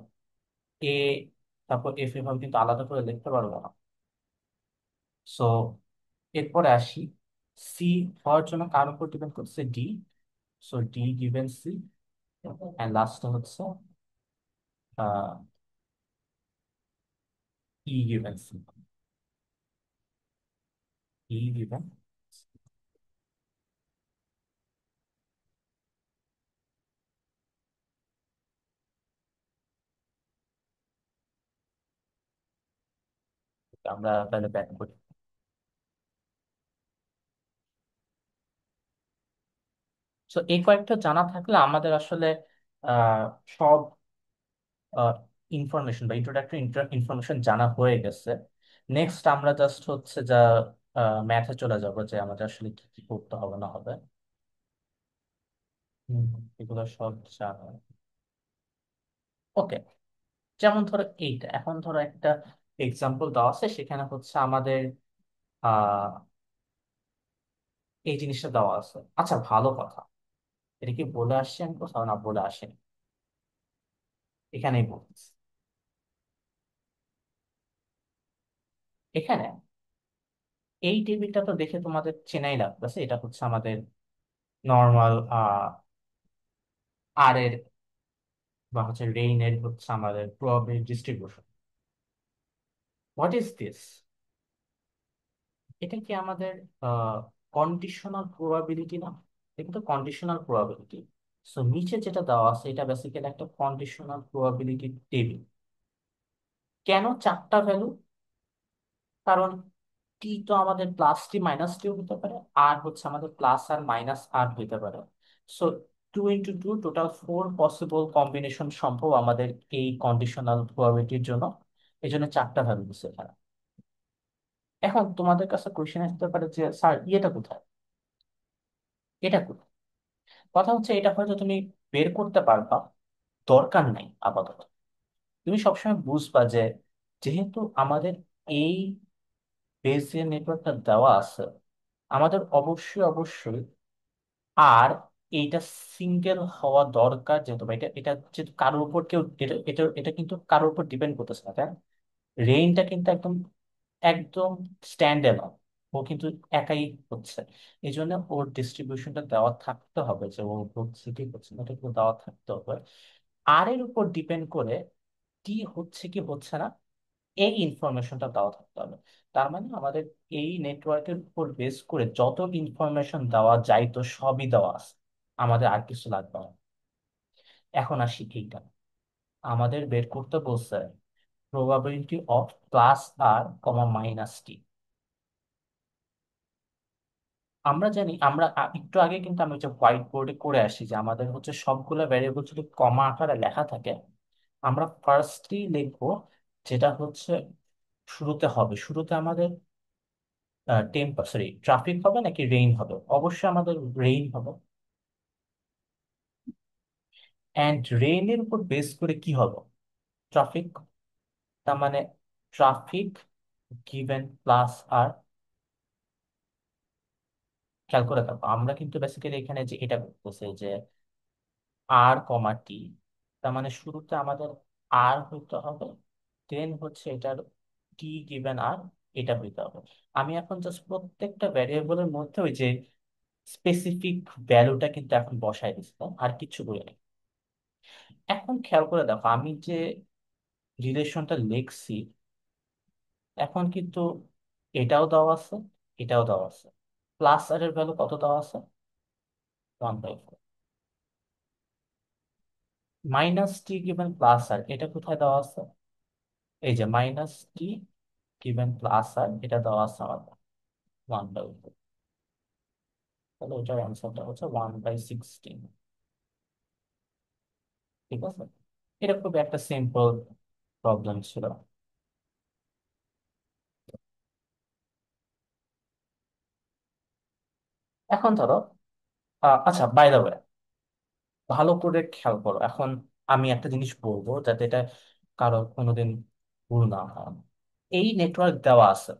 এ তারপর এফ এভাবে কিন্তু আলাদা করে লিখতে পারবো না। সো এরপরে আসি, সি হওয়ার জন্য কার উপর ডিপেন্ড করছে, D. So D given C, and last হচ্ছে E given C. E given, আমরা তাহলে ব্যাক করি। সো এই কয়েকটা জানা থাকলে আমাদের আসলে আহ, সব ইনফরমেশন বা ইন্ট্রোডাক্টরি ইনফরমেশন জানা হয়ে গেছে। নেক্সট আমরা জাস্ট হচ্ছে যা ম্যাথে চলে যাবো, যে আমাদের আসলে কি কি করতে হবে না হবে। হুম, এগুলো সব জানা। ওকে, যেমন ধরো এইটা, এখন ধরো একটা এক্সাম্পল দেওয়া আছে, সেখানে হচ্ছে আমাদের আহ এই জিনিসটা দেওয়া আছে। আচ্ছা, ভালো কথা, এটা কি বলে আসছি আমি কোথাও? না, বলে আসেনি, এখানেই বলছি। এখানে এই টেবিলটা তো দেখে তোমাদের চেনাই লাগতেছে, এটা হচ্ছে আমাদের নর্মাল আর এর বা হচ্ছে রেইন এর হচ্ছে আমাদের probability distribution. What is this? এটা কি আমাদের কন্ডিশনাল প্রবাবিলিটি না? এটা কিন্তু কন্ডিশনাল প্রবাবিলিটি। সো নিচে যেটা দেওয়া আছে এটা বেসিক্যালি একটা কন্ডিশনাল প্রবাবিলিটি টেবিল। কেন চারটা ভ্যালু? কারণ টি তো আমাদের প্লাস টি মাইনাস টিও হতে পারে, আর হচ্ছে আমাদের প্লাস আর মাইনাস আর হতে পারে। সো 2 × 2, টোটাল 4 পসিবল কম্বিনেশন সম্ভব আমাদের এই কন্ডিশনাল প্রবাবিলিটির জন্য। এই জন্য চারটা ভ্যালু দিচ্ছে এখানে। এখন তোমাদের কাছে কোয়েশ্চেন আসতে পারে যে স্যার এটা কোথায়, এটা কোথায়? কথা হচ্ছে এটা হয়তো তুমি বের করতে পারবা, দরকার নাই আপাতত। তুমি সবসময় বুঝবা যে যেহেতু আমাদের এই বেসিয়ার নেটওয়ার্কটা দেওয়া আছে, আমাদের অবশ্যই আর এইটা সিঙ্গেল হওয়া দরকার, যেহেতু বা এটা এটা যেহেতু কারোর উপর কেউ, এটা এটা এটা কিন্তু কারোর উপর ডিপেন্ড করতেছে না, তাই না? রেইনটা কিন্তু একদম একদম স্ট্যান্ড এলোন, ও কিন্তু একাই হচ্ছে। এই জন্য ওর ডিস্ট্রিবিউশনটা দেওয়া থাকতে হবে, যে ও হচ্ছে কি হচ্ছে না, এটা কিন্তু দেওয়া থাকতে হবে। আর এর উপর ডিপেন্ড করে কি হচ্ছে কি হচ্ছে না, এই ইনফরমেশনটা দেওয়া থাকতে হবে। তার মানে আমাদের এই নেটওয়ার্কের উপর বেস করে যত ইনফরমেশন দেওয়া যায় তো সবই দেওয়া আছে, আমাদের আর কিছু লাগবে না। এখন আসি এইটা, আমাদের বের করতে বলছে probability of plus R comma minus T. আমরা জানি, আমরা একটু আগে কিন্তু আমি যে হোয়াইট বোর্ডে করে আসি, যে আমাদের হচ্ছে সবগুলো ভ্যারিয়েবল যদি কমা আকারে লেখা থাকে, আমরা ফার্স্টলি লিখবো যেটা হচ্ছে শুরুতে আমাদের সরি ট্রাফিক হবে নাকি রেইন হবে? অবশ্যই আমাদের রেইন হবে। অ্যান্ড রেইনের উপর বেস করে কি হবে? ট্রাফিক। তার মানে ট্রাফিক গিভেন প্লাস আর। খেয়াল করে দেখো, আমরা কিন্তু বেসিক্যালি এখানে যে এটা করতেছে যে আর কমা টি, তার মানে শুরুতে আমাদের আর হইতে হবে, দেন হচ্ছে এটার টি গিভেন আর, এটা হইতে হবে। আমি এখন জাস্ট প্রত্যেকটা ভ্যারিয়েবলের মধ্যে ওই যে স্পেসিফিক ভ্যালুটা কিন্তু এখন বসাই দিচ্ছি, আর কিছু বলি নাই। এখন খেয়াল করে দেখো, আমি যে রিলেশনটা লিখছি, এখন কিন্তু এটাও দেওয়া আছে, এটাও দেওয়া আছে। প্লাস আর এর ভ্যালু কত দেওয়া আছে? 1/4। মাইনাস টি গিভেন প্লাস আর, এটা কোথায় দেওয়া আছে? এই যে মাইনাস টি গিভেন প্লাস আর, এটা দেওয়া আছে আমাদের 1/, তাহলে ওটার অ্যান্সারটা হচ্ছে 1/16। ঠিক আছে, এটা খুব একটা সিম্পল প্রবলেম ছিল। এখন ধরো, আচ্ছা বাই দ্য ওয়ে, ভালো করে খেয়াল করো এখন। আমি একটা জিনিস বলবো যাতে এটা কারো কোনোদিন ভুল না হয়। এই নেটওয়ার্ক দেওয়া আছে,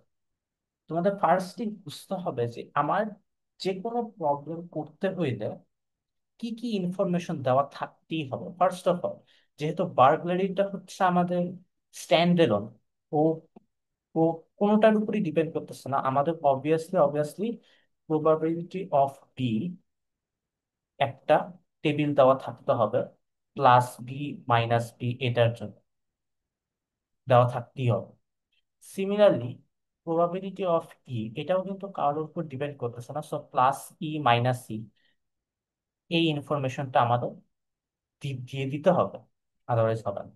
তোমাদের ফার্স্ট থিং বুঝতে হবে যে আমার যে কোনো প্রবলেম করতে হইলে কি কি ইনফরমেশন দেওয়া থাকতেই হবে। ফার্স্ট অফ অল, যেহেতু বার্গলারিটা হচ্ছে আমাদের স্ট্যান্ড এলোন, ও ও কোনোটার উপরই ডিপেন্ড করতেছে না, আমাদের অবভিয়াসলি প্রবাবিলিটি অফ বি একটা টেবিল দেওয়া থাকতে হবে, প্লাস বি মাইনাস বি এটার জন্য দেওয়া থাকতেই হবে। সিমিলারলি প্রবাবিলিটি অফ ই, এটাও কিন্তু কারোর উপর ডিপেন্ড করতেছে না, so plus E minus E এই ইনফরমেশনটা আমাদের দিয়ে দিতে হবে, আদারওয়াইজ হবে না।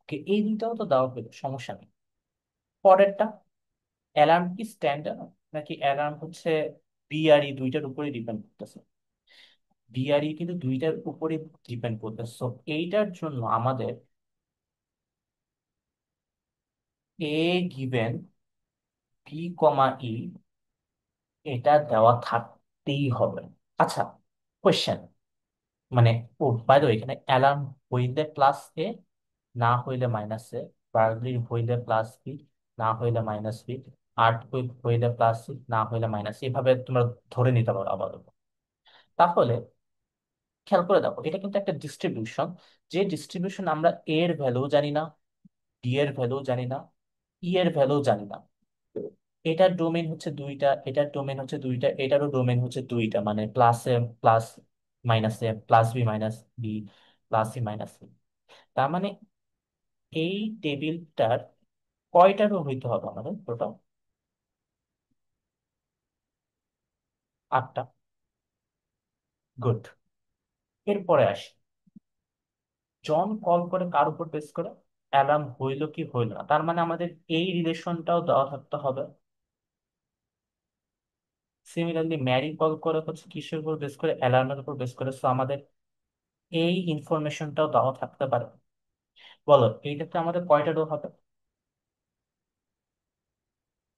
Okay, এই দুইটাও তো দেওয়া হলো, সমস্যা নেই। পরেরটা, অ্যালার্ম কি স্ট্যান্ডার্ড নাকি অ্যালার্ম হচ্ছে বিআরই, দুইটার উপরে ডিপেন্ড করতেছে। বিআরই কিন্তু দুইটার উপরে ডিপেন্ড করতেছে, সো এইটার জন্য আমাদের a given B comma E এটা দেওয়া থাকতেই হবে। আচ্ছা, কোয়েশ্চেন, মানে ও বাই দ্য ওয়ে, এখানে অ্যালার্ম হইলে প্লাস এ, না হইলে মাইনাস এ, বার্গলি হইলে প্লাস বি, না হইলে মাইনাস বি, আর্ট হইলে প্লাস সি, না হইলে মাইনাস, এভাবে তোমরা ধরে নিতে পারো আপাতত। তাহলে খেয়াল করে দেখো, এটা কিন্তু একটা ডিস্ট্রিবিউশন, যে ডিস্ট্রিবিউশন আমরা এ এর ভ্যালু জানি না, ডি এর ভ্যালু জানি না, ই এর ভ্যালু জানি না। এটার ডোমেন হচ্ছে দুইটা, এটার ডোমেন হচ্ছে দুইটা, এটারও ডোমেন হচ্ছে দুইটা, মানে plus A plus minus A, plus B minus B, plus C minus C. তার মানে এই টেবিলটার কয়টা রো হইতে হবে আমাদের টোটাল? 8টা। গুড। এরপরে আসি, জন কল করে কার উপর বেস করে? অ্যালার্ম হইলো কি হইলো না, তার মানে আমাদের এই রিলেশনটাও দেওয়া থাকতে হবে। সিমিলারলি ম্যারি কল করে হচ্ছে কিসের উপর বেস করে? অ্যালার্মের উপর বেস করে, সো আমাদের এই ইনফরমেশনটাও দেওয়া থাকতে পারে। বলো এইটাতে আমাদের কয়টা রো হবে?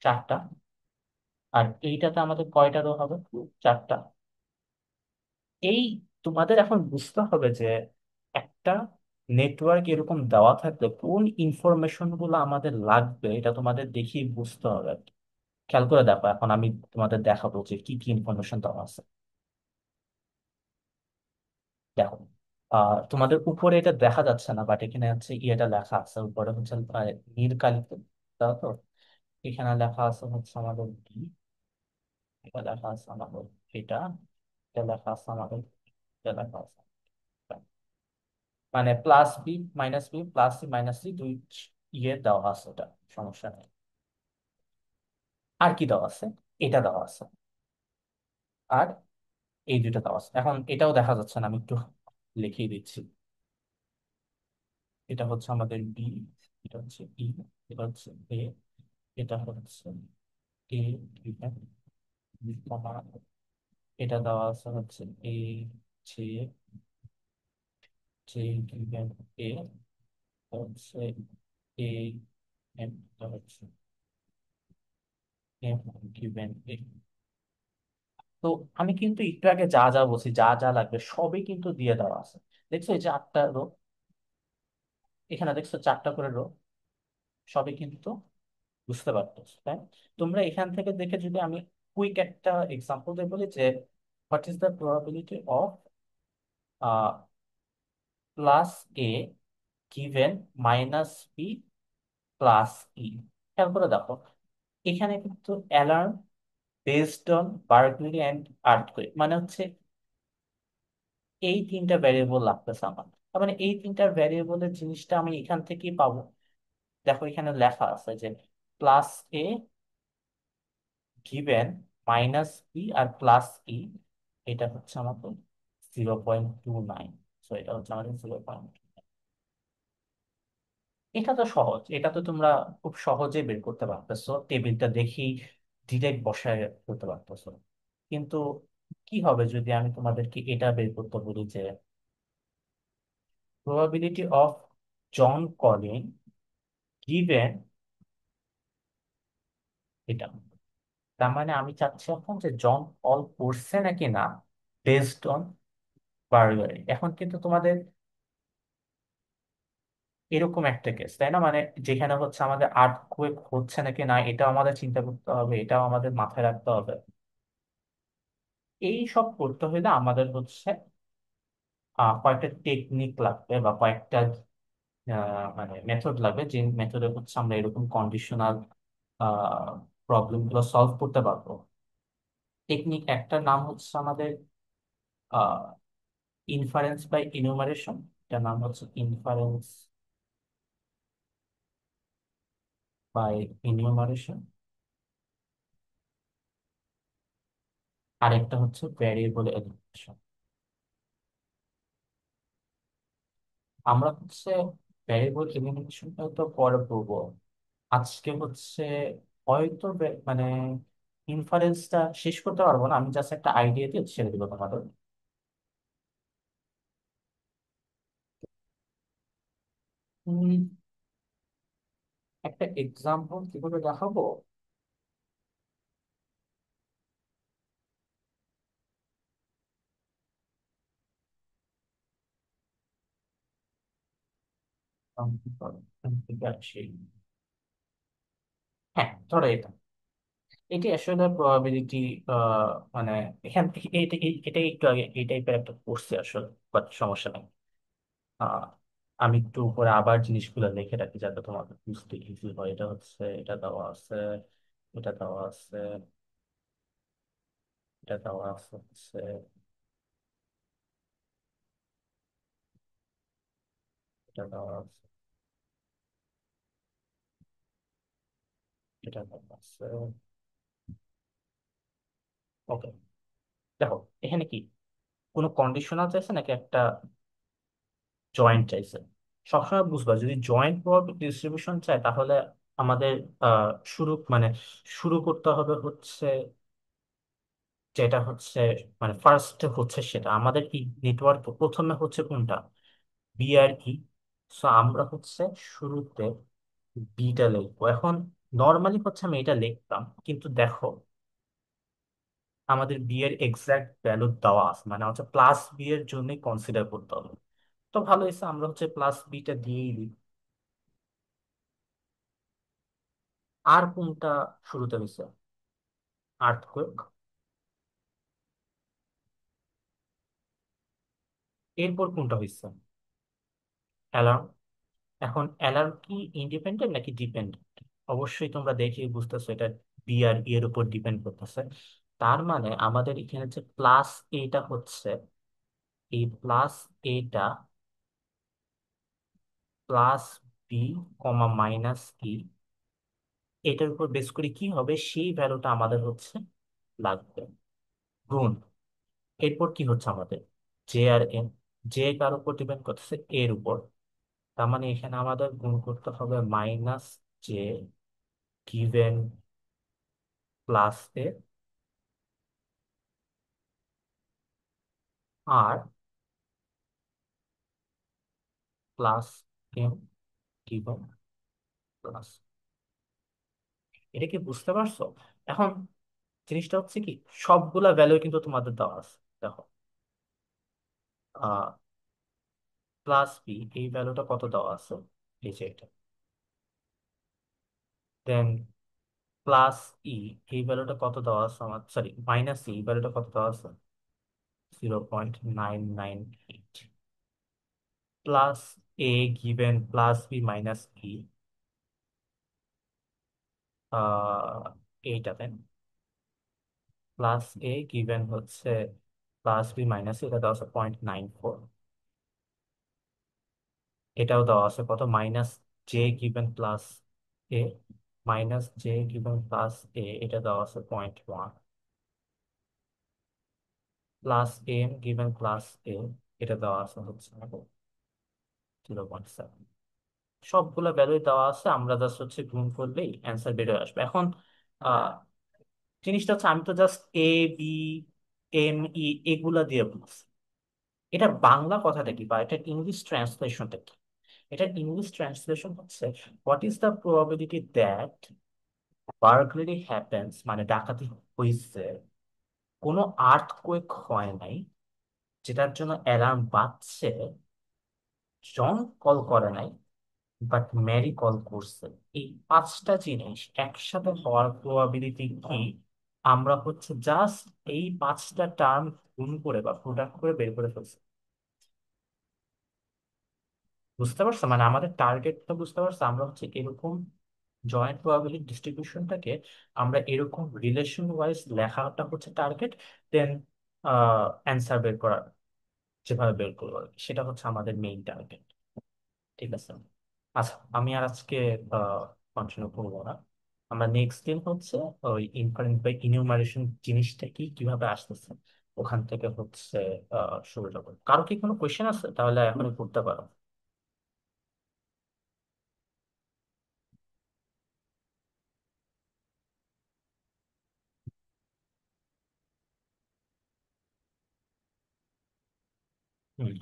4টা। আর এইটাতে আমাদের কয়টা রো হবে? 4টা। এই তোমাদের এখন বুঝতে হবে যে একটা নেটওয়ার্ক এরকম দেওয়া থাকলে কোন ইনফরমেশন গুলো আমাদের লাগবে, এটা তোমাদের দেখি বুঝতে হবে আর কি। খেয়াল করে দেখো, এখন আমি তোমাদের দেখাবো যে কি কি ইনফরমেশন দেওয়া আছে। দেখো, তোমাদের উপরে এটা দেখা যাচ্ছে না, বাট এখানে হচ্ছে ইয়েটা লেখা আছে উপরে হচ্ছে নীল কালিতে, তাও তো। এখানে লেখা আছে হচ্ছে আমাদের কি, এটা লেখা আছে আমাদের এটা, এটা লেখা আছে আমাদের, এটা লেখা আছে, মানে plus B minus B plus C minus C দুই ইয়ে দেওয়া আছে, ওটা সমস্যা নেই। আর কি দেওয়া আছে? এটা দেওয়া আছে, আর এই দুইটা দেওয়া আছে। এখন এটাও দেখা যাচ্ছে না, আমি একটু লিখিয়ে দিচ্ছি। এটা হচ্ছে আমাদের বি, এটা হচ্ছে ই, এটা হচ্ছে এ, এটা হচ্ছে এ গিভেন বি কমা, এটা দেওয়া আছে হচ্ছে A J, J given a হচ্ছে এ এম, এটা হচ্ছে এম গিভেন এ। তো আমি কিন্তু একটু আগে যা যা বলছি, যা যা লাগবে সবই কিন্তু দিয়ে দেওয়া আছে। দেখছো এই যে 8টা রো, এখানে দেখছো 4টা করে রো, সবই কিন্তু বুঝতে পারতেছো, তাই? তোমরা এখান থেকে দেখে যদি আমি কুইক একটা এক্সাম্পল দিয়ে বলি যে what is the probability of plus A given minus B plus E. খেয়াল করে দেখো, এখানে কিন্তু alarm based on burglary and earthquake, মানে হচ্ছে এই 3টা ভ্যারিয়েবল লাগতেছে আমার। তার মানে এই 3টা ভ্যারিয়েবলের জিনিসটা আমি এখান থেকেই পাবো। দেখো এখানে লেখা আছে যে plus A given minus B R plus E, এটা হচ্ছে আমাদের 0.29। সো এটা হচ্ছে আমাদের 0. এটা তো সহজ, এটা তো তোমরা খুব সহজে বের করতে পারতেছো, টেবিলটা দেখেই ডিরেক্ট বসায় করতে পারতেছো। কিন্তু কি হবে যদি আমি তোমাদেরকে এটা বের করতে বলি যে probability of John calling given এটা। তার মানে আমি চাচ্ছি এখন যে জন কল করছে নাকি না, বেসড অন বার্গারি। এখন কিন্তু তোমাদের এরকম একটা কেস, তাই না, মানে যেখানে হচ্ছে আমাদের আর্থকুয়েক হচ্ছে নাকি না এটাও আমাদের চিন্তা করতে হবে, এটাও আমাদের মাথায় রাখতে হবে। এই সব করতে হলে আমাদের হচ্ছে কয়েকটা টেকনিক লাগবে বা কয়েকটা মানে মেথড লাগবে, যে মেথডে হচ্ছে আমরা এরকম কন্ডিশনাল প্রবলেম গুলো সলভ করতে পারবো। টেকনিক একটার নাম হচ্ছে আমাদের ইনফারেন্স বাই ইনুমারেশন, এটার নাম হচ্ছে ইনফারেন্স বাই ইনুমারেশন। আরেকটা হচ্ছে ভ্যারিয়েবল এলিমিনেশন। আমরা হচ্ছে ভ্যারিয়েবল এলিমিনেশনটা তো পরে পড়বো। আজকে হচ্ছে হয়তো মানে ইনফারেন্সটা শেষ করতে পারবো না, আমি জাস্ট একটা আইডিয়া দিয়ে ছেড়ে দিব তোমাদের। উম, একটা এক্সাম্পল কিভাবে দেখাবো। ঠিক আছে। হ্যাঁ, ধরো এটা, এটি আসলে প্রবাবিলিটি, মানে এখান থেকে এটাই একটু আগে এই টাইপের একটা করছে আসলে, বাট সমস্যা নেই। আহ, আমি একটু উপরে আবার জিনিসগুলো লিখে রাখি যাতে তোমাদের বুঝতে ইজি হয়। এটা হচ্ছে, এটা দেওয়া আছে, এটা দেওয়া আছে, এটা দেওয়া আছে হচ্ছে, এটা দেওয়া আছে, এটা দেওয়া আছে। ওকে, দেখো এখানে কি কোনো কন্ডিশনাল চাইছে নাকি একটা জয়েন্ট চাইছে। সবসময় বুঝবা যদি জয়েন্ট প্রবাবিলিটি ডিস্ট্রিবিউশন চাই তাহলে আমাদের মানে শুরু করতে হবে হচ্ছে যেটা হচ্ছে, মানে ফার্স্ট হচ্ছে সেটা আমাদের কি নেটওয়ার্ক প্রথমে হচ্ছে কোনটা, বি আর ই। সো আমরা হচ্ছে শুরুতে বিটা লিখবো। এখন নর্মালি হচ্ছে আমি এটা লিখতাম, কিন্তু দেখো আমাদের বি এর এক্সাক্ট ভ্যালু দেওয়া আছে, মানে হচ্ছে প্লাস বি এর জন্যই কনসিডার করতে হবে। তো ভালো হয়েছে আমরা হচ্ছে প্লাস বিটা দিয়েই দিই। আর কোনটা শুরুতে হয়েছে, আর্থকোয়েক। এরপর কোনটা হয়েছে, অ্যালার্ম। এখন অ্যালার্ম কি ইন্ডিপেন্ডেন্ট নাকি ডিপেন্ডেন্ট? অবশ্যই তোমরা দেখে বুঝতেছো এটা বি আর ই এর উপর ডিপেন্ড করতেছে। তার মানে আমাদের এখানে যে প্লাস এটা হচ্ছে, এই প্লাস এটা plus B comma minus E, এটার উপর বেস করে কি হবে সেই ভ্যালুটা আমাদের হচ্ছে লাগবে, গুণ। এরপর কি হচ্ছে আমাদের জে আর এন, জে কার উপর ডিপেন্ড করতেছে, এর উপর। তার মানে এখানে আমাদের গুণ করতে হবে মাইনাস জে গিভেন প্লাস এ, আর প্লাস এম গিভেন প্লাস। এটা কি বুঝতে পারছো? এখন জিনিসটা হচ্ছে কি, সবগুলা ভ্যালু কিন্তু তোমাদের দেওয়া আছে। দেখো প্লাস বি এই ভ্যালুটা কত দেওয়া আছে, এই যে এটা। দেন প্লাস ই এই ভ্যালুটা কত দেওয়া আছে আমার, সরি মাইনাস ই ভ্যালুটা কত দেওয়া আছে, 0.998। Plus A given plus B minus E, এইটা দেন প্লাস এ গিভেন হচ্ছে প্লাস বি মাইনাস, এটা দেওয়া আছে 0.94। এটাও দেওয়া আছে কত, মাইনাস জে গিভেন প্লাস এ, মাইনাস জে গিভেন প্লাস এ, এটা দেওয়া আছে 0.1। প্লাস এম গিভেন প্লাস এ, এটা দেওয়া আছে হচ্ছে 0.7। সবগুলা ভ্যালুই দেওয়া আছে, আমরা জাস্ট হচ্ছে গুণ করলেই অ্যান্সার বের হয়ে আসবে। এখন আহ জিনিসটা হচ্ছে আমি তো জাস্ট এ, বি, এম, ই এগুলা দিয়ে বলছি। এটার বাংলা কথাটা কি বা এটার ইংলিশ ট্রান্সলেশনটা কি? এটার ইংলিশ ট্রান্সলেশন হচ্ছে, what is the probability that burglary happens, মানে ডাকাতি হয়েছে, কোনো আর্থকোয়েক হয় নাই, যেটার জন্য অ্যালার্ম বাজছে, জন কল করে নাই, বাট ম্যারি কল করছে। এই পাঁচটা জিনিস একসাথে হওয়ার প্রবাবিলিটি কি? আমরা হচ্ছে জাস্ট এই পাঁচটা টার্ম গুণ করে বা প্রোডাক্ট করে বের করে ফেলছি। বুঝতে পারছো? মানে আমাদের টার্গেটটা বুঝতে পারছো? আমরা হচ্ছে এরকম জয়েন্ট প্রবাবিলিটি ডিস্ট্রিবিউশনটাকে আমরা এরকম রিলেশন ওয়াইজ লেখাটা হচ্ছে টার্গেট, দেন অ্যান্সার বের করা, যেভাবে বের করবো আর কি, সেটা হচ্ছে আমাদের মেইন টার্গেট। ঠিক আছে। আচ্ছা, আমি আর আজকে কন্টিনিউ করবো না। আমরা নেক্সট দিন হচ্ছে ওই ইনফারেন্স বা ইনিউমারেশন জিনিসটা কি, কিভাবে আসতেছে, ওখান থেকে হচ্ছে শুরুটা করবো। কারো কি কোনো কোয়েশ্চেন আছে? তাহলে এখনই করতে পারো।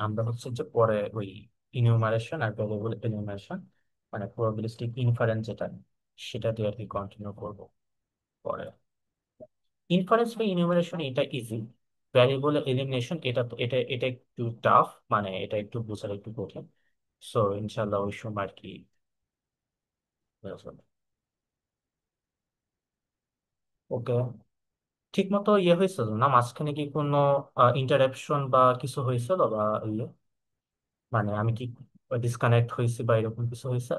আমরা হচ্ছে যে পরে ওই ইনিউমারেশন আর ভ্যারিয়েবল ইনিউমারেশন, মানে প্রবাবিলিস্টিক ইনফারেন্স যেটা, সেটা দিয়ে আর কি কন্টিনিউ করবো পরে। ইনফারেন্স বা ইনিউমারেশন এটা ইজি, ভ্যারিয়েবল এলিমিনেশন এটা এটা এটা একটু টাফ, মানে এটা একটু বোঝার একটু কঠিন। সো ইনশাল্লাহ ওই সময় আর কি ওকে। ঠিক মতো ইয়ে হয়েছিল না মাঝখানে? কি কোনো ইন্টারাপশন বা কিছু হয়েছিল বা ইয়ে, মানে আমি কি ডিসকানেক্ট হয়েছি বা এরকম কিছু হয়েছে?